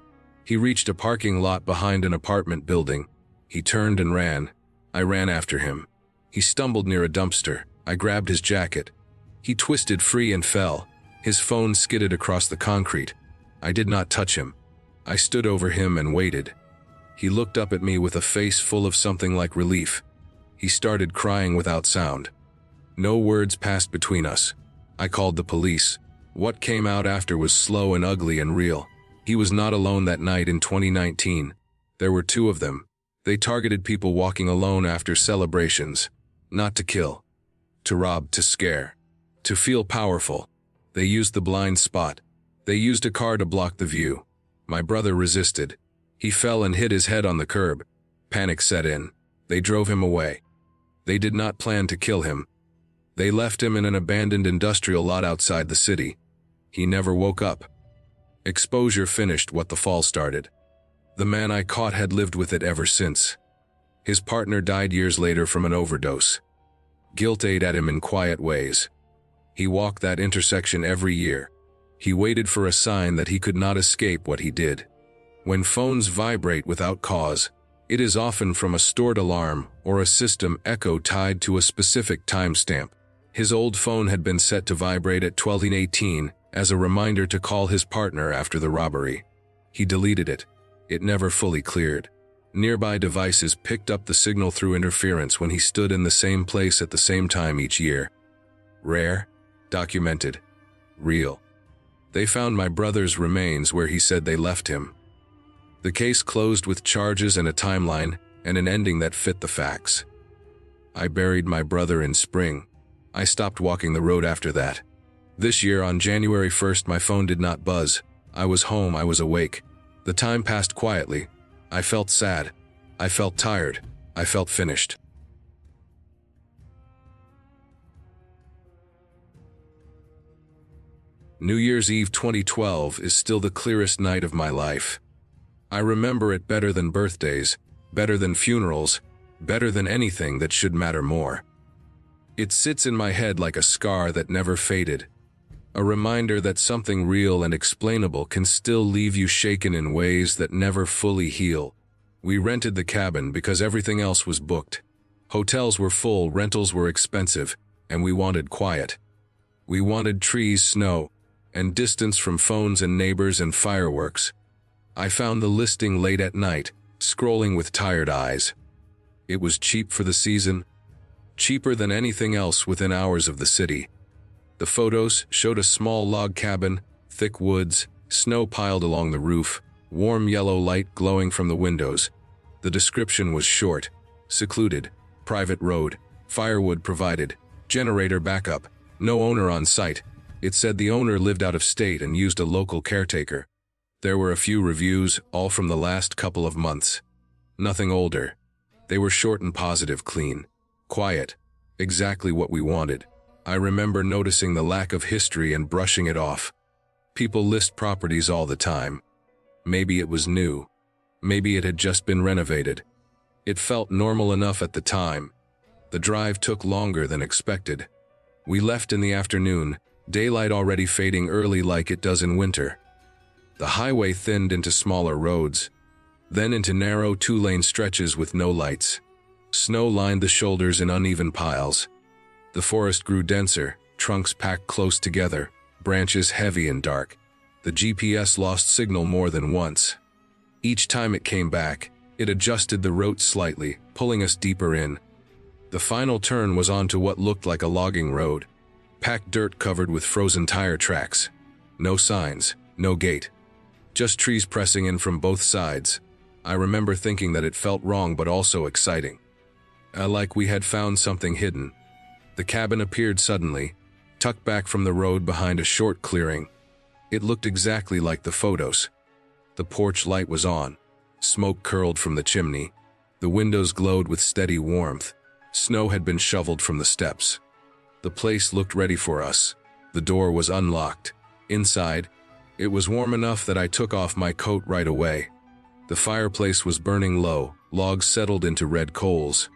He reached a parking lot behind an apartment building. He turned and ran. I ran after him. He stumbled near a dumpster. I grabbed his jacket. He twisted free and fell. His phone skidded across the concrete. I did not touch him. I stood over him and waited. He looked up at me with a face full of something like relief. He started crying without sound. No words passed between us. I called the police. What came out after was slow and ugly and real. He was not alone that night in 2019. There were two of them. They targeted people walking alone after celebrations. Not to kill. To rob, to scare. To feel powerful. They used the blind spot. They used a car to block the view. My brother resisted. He fell and hit his head on the curb. Panic set in. They drove him away. They did not plan to kill him. They left him in an abandoned industrial lot outside the city. He never woke up. Exposure finished what the fall started. The man I caught had lived with it ever since. His partner died years later from an overdose. Guilt ate at him in quiet ways. He walked that intersection every year. He waited for a sign that he could not escape what he did. When phones vibrate without cause, it is often from a stored alarm or a system echo tied to a specific timestamp. His old phone had been set to vibrate at 12:18 as a reminder to call his partner after the robbery. He deleted it. It never fully cleared. Nearby devices picked up the signal through interference when he stood in the same place at the same time each year. Rare, documented, real. They found my brother's remains where he said they left him. The case closed with charges and a timeline, and an ending that fit the facts. I buried my brother in spring. I stopped walking the road after that. This year, on January 1st, my phone did not buzz. I was home, I was awake. The time passed quietly. I felt sad. I felt tired. I felt finished. New Year's Eve 2012 is still the clearest night of my life. I remember it better than birthdays, better than funerals, better than anything that should matter more. It sits in my head like a scar that never faded, a reminder that something real and explainable can still leave you shaken in ways that never fully heal. We rented the cabin because everything else was booked. Hotels were full, rentals were expensive, and we wanted quiet. We wanted trees, snow, and distance from phones and neighbors and fireworks. I found the listing late at night, scrolling with tired eyes. It was cheap for the season, cheaper than anything else within hours of the city. The photos showed a small log cabin, thick woods, snow piled along the roof, warm yellow light glowing from the windows. The description was short: secluded, private road, firewood provided, generator backup, no owner on site. It said the owner lived out of state and used a local caretaker. There were a few reviews, all from the last couple of months. Nothing older. They were short and positive, clean, quiet, exactly what we wanted. I remember noticing the lack of history and brushing it off. People list properties all the time. Maybe it was new. Maybe it had just been renovated. It felt normal enough at the time. The drive took longer than expected. We left in the afternoon, daylight already fading early like it does in winter. The highway thinned into smaller roads, then into narrow two-lane stretches with no lights. Snow lined the shoulders in uneven piles. The forest grew denser, trunks packed close together, branches heavy and dark. The GPS lost signal more than once. Each time it came back, it adjusted the route slightly, pulling us deeper in. The final turn was onto what looked like a logging road. Packed dirt covered with frozen tire tracks. No signs, no gate. Just trees pressing in from both sides. I remember thinking that it felt wrong but also exciting. Like we had found something hidden. The cabin appeared suddenly, tucked back from the road behind a short clearing. It looked exactly like the photos. The porch light was on. Smoke curled from the chimney. The windows glowed with steady warmth. Snow had been shoveled from the steps. The place looked ready for us. The door was unlocked. Inside, it was warm enough that I took off my coat right away. The fireplace was burning low, logs settled into red coals.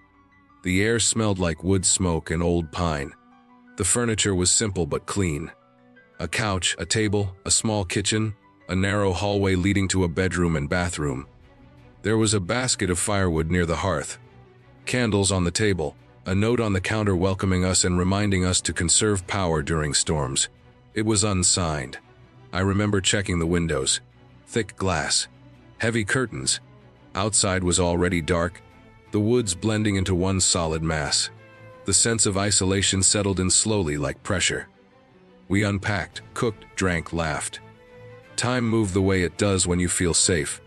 The air smelled like wood smoke and old pine. The furniture was simple but clean. A couch, a table, a small kitchen, a narrow hallway leading to a bedroom and bathroom. There was a basket of firewood near the hearth, candles on the table, a note on the counter welcoming us and reminding us to conserve power during storms. It was unsigned. I remember checking the windows. Thick glass, heavy curtains. Outside was already dark, the woods blending into one solid mass. The sense of isolation settled in slowly like pressure. We unpacked, cooked, drank, laughed. Time moved the way it does when you feel safe.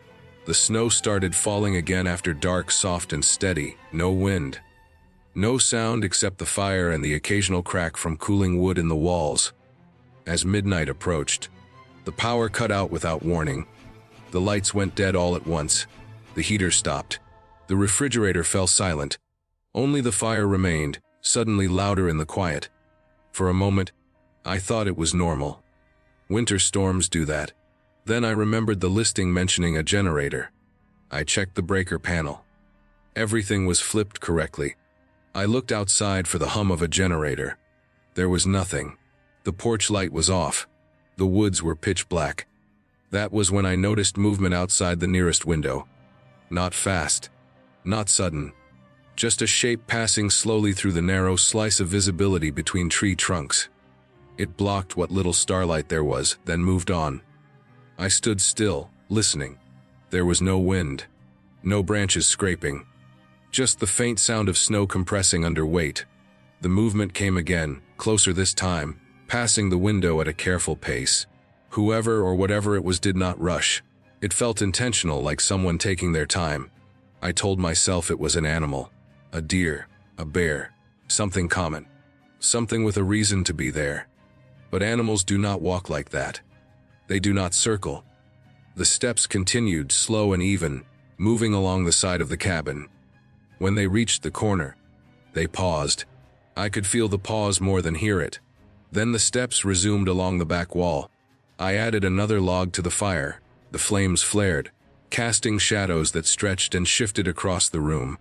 The snow started falling again after dark, soft and steady, no wind. No sound except the fire and the occasional crack from cooling wood in the walls. As midnight approached, the power cut out without warning. The lights went dead all at once. The heater stopped. The refrigerator fell silent. Only the fire remained, suddenly louder in the quiet. For a moment, I thought it was normal. Winter storms do that. Then I remembered the listing mentioning a generator. I checked the breaker panel. Everything was flipped correctly. I looked outside for the hum of a generator. There was nothing. The porch light was off. The woods were pitch black. That was when I noticed movement outside the nearest window. Not fast. Not sudden. Just a shape passing slowly through the narrow slice of visibility between tree trunks. It blocked what little starlight there was, then moved on. I stood still, listening. There was no wind. No branches scraping. Just the faint sound of snow compressing under weight. The movement came again, closer this time, passing the window at a careful pace. Whoever or whatever it was did not rush. It felt intentional, like someone taking their time. I told myself it was an animal. A deer, a bear, something common. Something with a reason to be there. But animals do not walk like that. They do not circle. The steps continued, slow and even, moving along the side of the cabin. When they reached the corner, they paused. I could feel the pause more than hear it. Then the steps resumed along the back wall. I added another log to the fire. The flames flared, casting shadows that stretched and shifted across the room.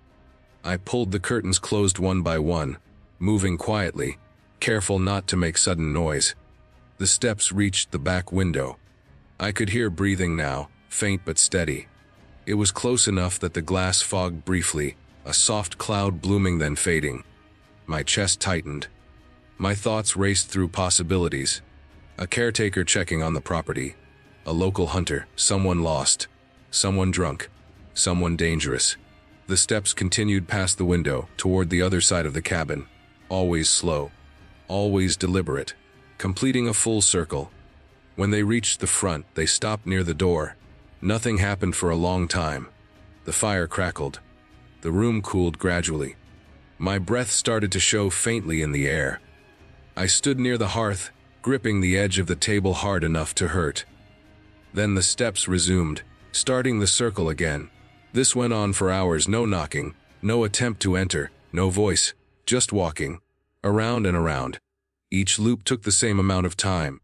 I pulled the curtains closed one by one, moving quietly, careful not to make sudden noise. The steps reached the back window. I could hear breathing now, faint but steady. It was close enough that the glass fogged briefly, a soft cloud blooming then fading. My chest tightened. My thoughts raced through possibilities. A caretaker checking on the property. A local hunter, someone lost. Someone drunk. Someone dangerous. The steps continued past the window, toward the other side of the cabin. Always slow. Always deliberate. Completing a full circle. When they reached the front, they stopped near the door. Nothing happened for a long time. The fire crackled. The room cooled gradually. My breath started to show faintly in the air. I stood near the hearth, gripping the edge of the table hard enough to hurt. Then the steps resumed, starting the circle again. This went on for hours, no knocking, no attempt to enter, no voice, just walking, around and around. Each loop took the same amount of time.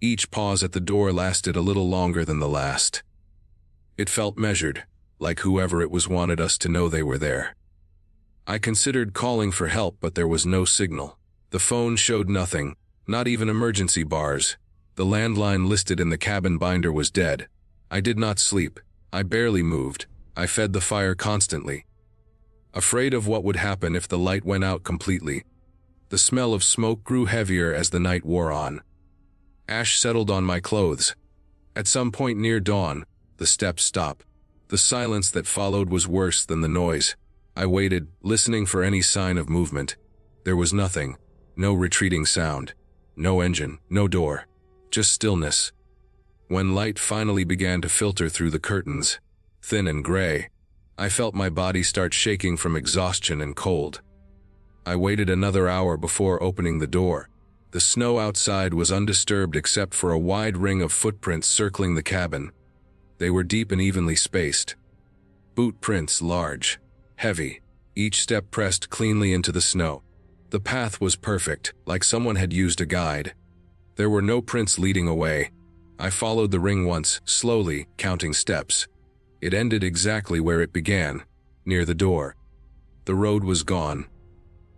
Each pause at the door lasted a little longer than the last. It felt measured, like whoever it was wanted us to know they were there. I considered calling for help, but there was no signal. The phone showed nothing, not even emergency bars. The landline listed in the cabin binder was dead. I did not sleep. I barely moved. I fed the fire constantly. Afraid of what would happen if the light went out completely. The smell of smoke grew heavier as the night wore on. Ash settled on my clothes. At some point near dawn, the steps stopped. The silence that followed was worse than the noise. I waited, listening for any sign of movement. There was nothing. No retreating sound. No engine, no door. Just stillness. When light finally began to filter through the curtains, thin and gray, I felt my body start shaking from exhaustion and cold. I waited another hour before opening the door. The snow outside was undisturbed except for a wide ring of footprints circling the cabin. They were deep and evenly spaced. Boot prints large, heavy, each step pressed cleanly into the snow. The path was perfect, like someone had used a guide. There were no prints leading away. I followed the ring once, slowly, counting steps. It ended exactly where it began, near the door. The road was gone.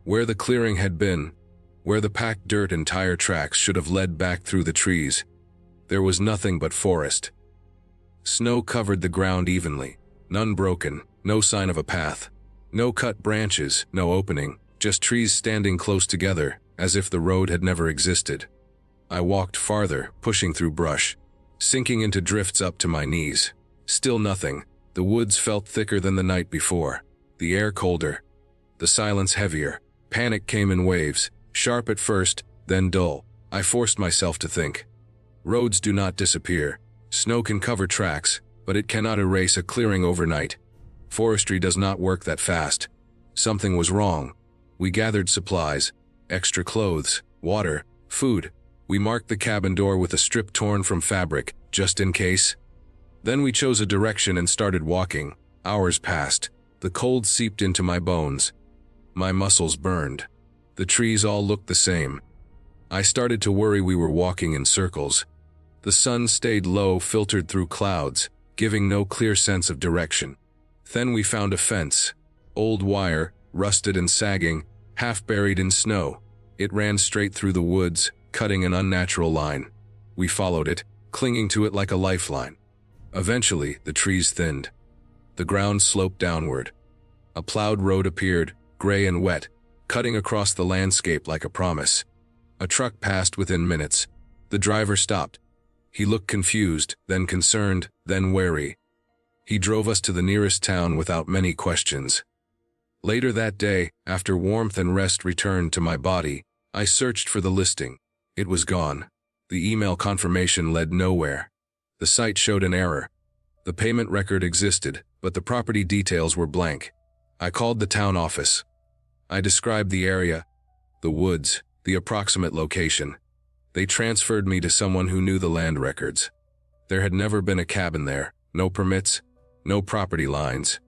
Where the clearing had been, where the packed dirt and tire tracks should have led back through the trees, There was nothing but forest. Snow covered the ground evenly, none broken, no sign of a path. No cut branches, no opening, just trees standing close together, as if the road had never existed. I walked farther, pushing through brush, sinking into drifts up to my knees. Still nothing. The woods felt thicker than the night before, the air colder, the silence heavier. Panic came in waves, sharp at first, then dull. I forced myself to think. Roads do not disappear. Snow can cover tracks, but it cannot erase a clearing overnight. Forestry does not work that fast. Something was wrong. We gathered supplies, extra clothes, water, food. We marked the cabin door with a strip torn from fabric, just in case. Then we chose a direction and started walking. Hours passed. The cold seeped into my bones. My muscles burned. The trees all looked the same. I started to worry we were walking in circles. The sun stayed low, filtered through clouds, giving no clear sense of direction. Then we found a fence. Old wire, rusted and sagging, half buried in snow. It ran straight through the woods, cutting an unnatural line. We followed it, clinging to it like a lifeline. Eventually, the trees thinned. The ground sloped downward. A plowed road appeared, gray and wet, cutting across the landscape like a promise. A truck passed within minutes. The driver stopped. He looked confused, then concerned, then wary. He drove us to the nearest town without many questions. Later that day, after warmth and rest returned to my body, I searched for the listing. It was gone. The email confirmation led nowhere. The site showed an error. The payment record existed, but the property details were blank. I called the town office. I described the area, the woods, the approximate location. They transferred me to someone who knew the land records. There had never been a cabin there, no permits, no property lines,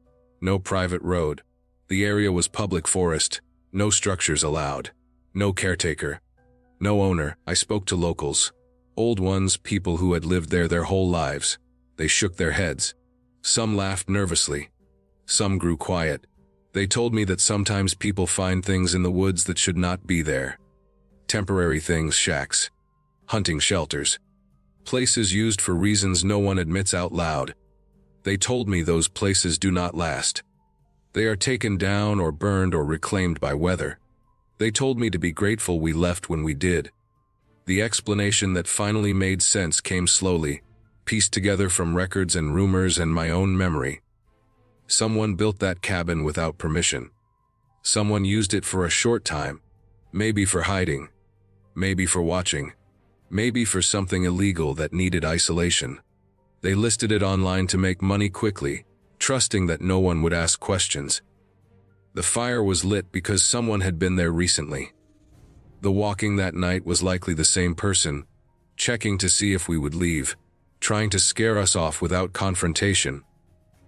no private road. The area was public forest, no structures allowed, no caretaker, no owner. I spoke to locals, old ones, people who had lived there their whole lives. They shook their heads. Some laughed nervously. Some grew quiet. They told me that sometimes people find things in the woods that should not be there. Temporary things, shacks, hunting shelters, places used for reasons no one admits out loud. They told me those places do not last. They are taken down or burned or reclaimed by weather. They told me to be grateful we left when we did. The explanation that finally made sense came slowly, pieced together from records and rumors and my own memory. Someone built that cabin without permission. Someone used it for a short time, maybe for hiding, maybe for watching, maybe for something illegal that needed isolation. They listed it online to make money quickly, trusting that no one would ask questions. The fire was lit because someone had been there recently. The walking that night was likely the same person, checking to see if we would leave, trying to scare us off without confrontation.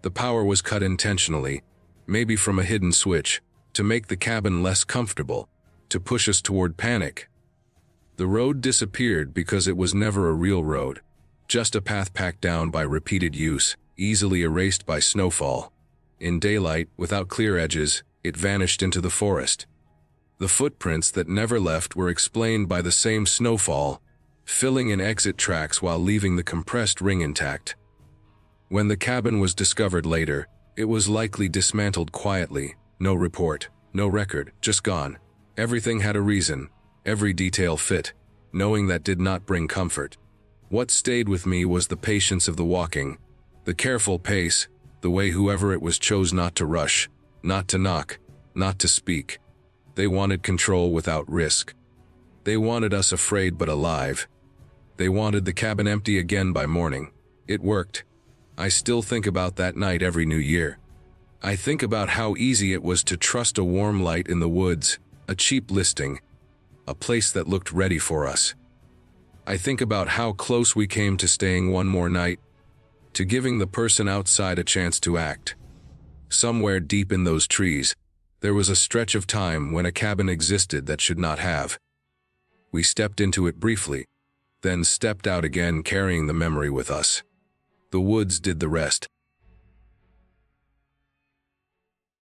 The power was cut intentionally, maybe from a hidden switch, to make the cabin less comfortable, to push us toward panic. The road disappeared because it was never a real road, just a path packed down by repeated use, easily erased by snowfall. In daylight, without clear edges, it vanished into the forest. The footprints that never left were explained by the same snowfall, filling in exit tracks while leaving the compressed ring intact. When the cabin was discovered later, it was likely dismantled quietly, no report, no record, just gone. Everything had a reason, every detail fit, knowing that did not bring comfort. What stayed with me was the patience of the walking, the careful pace, the way whoever it was chose not to rush, not to knock, not to speak. They wanted control without risk. They wanted us afraid but alive. They wanted the cabin empty again by morning. It worked. I still think about that night every New Year. I think about how easy it was to trust a warm light in the woods, a cheap listing, a place that looked ready for us. I think about how close we came to staying one more night, to giving the person outside a chance to act. Somewhere deep in those trees, there was a stretch of time when a cabin existed that should not have. We stepped into it briefly, then stepped out again carrying the memory with us. The woods did the rest.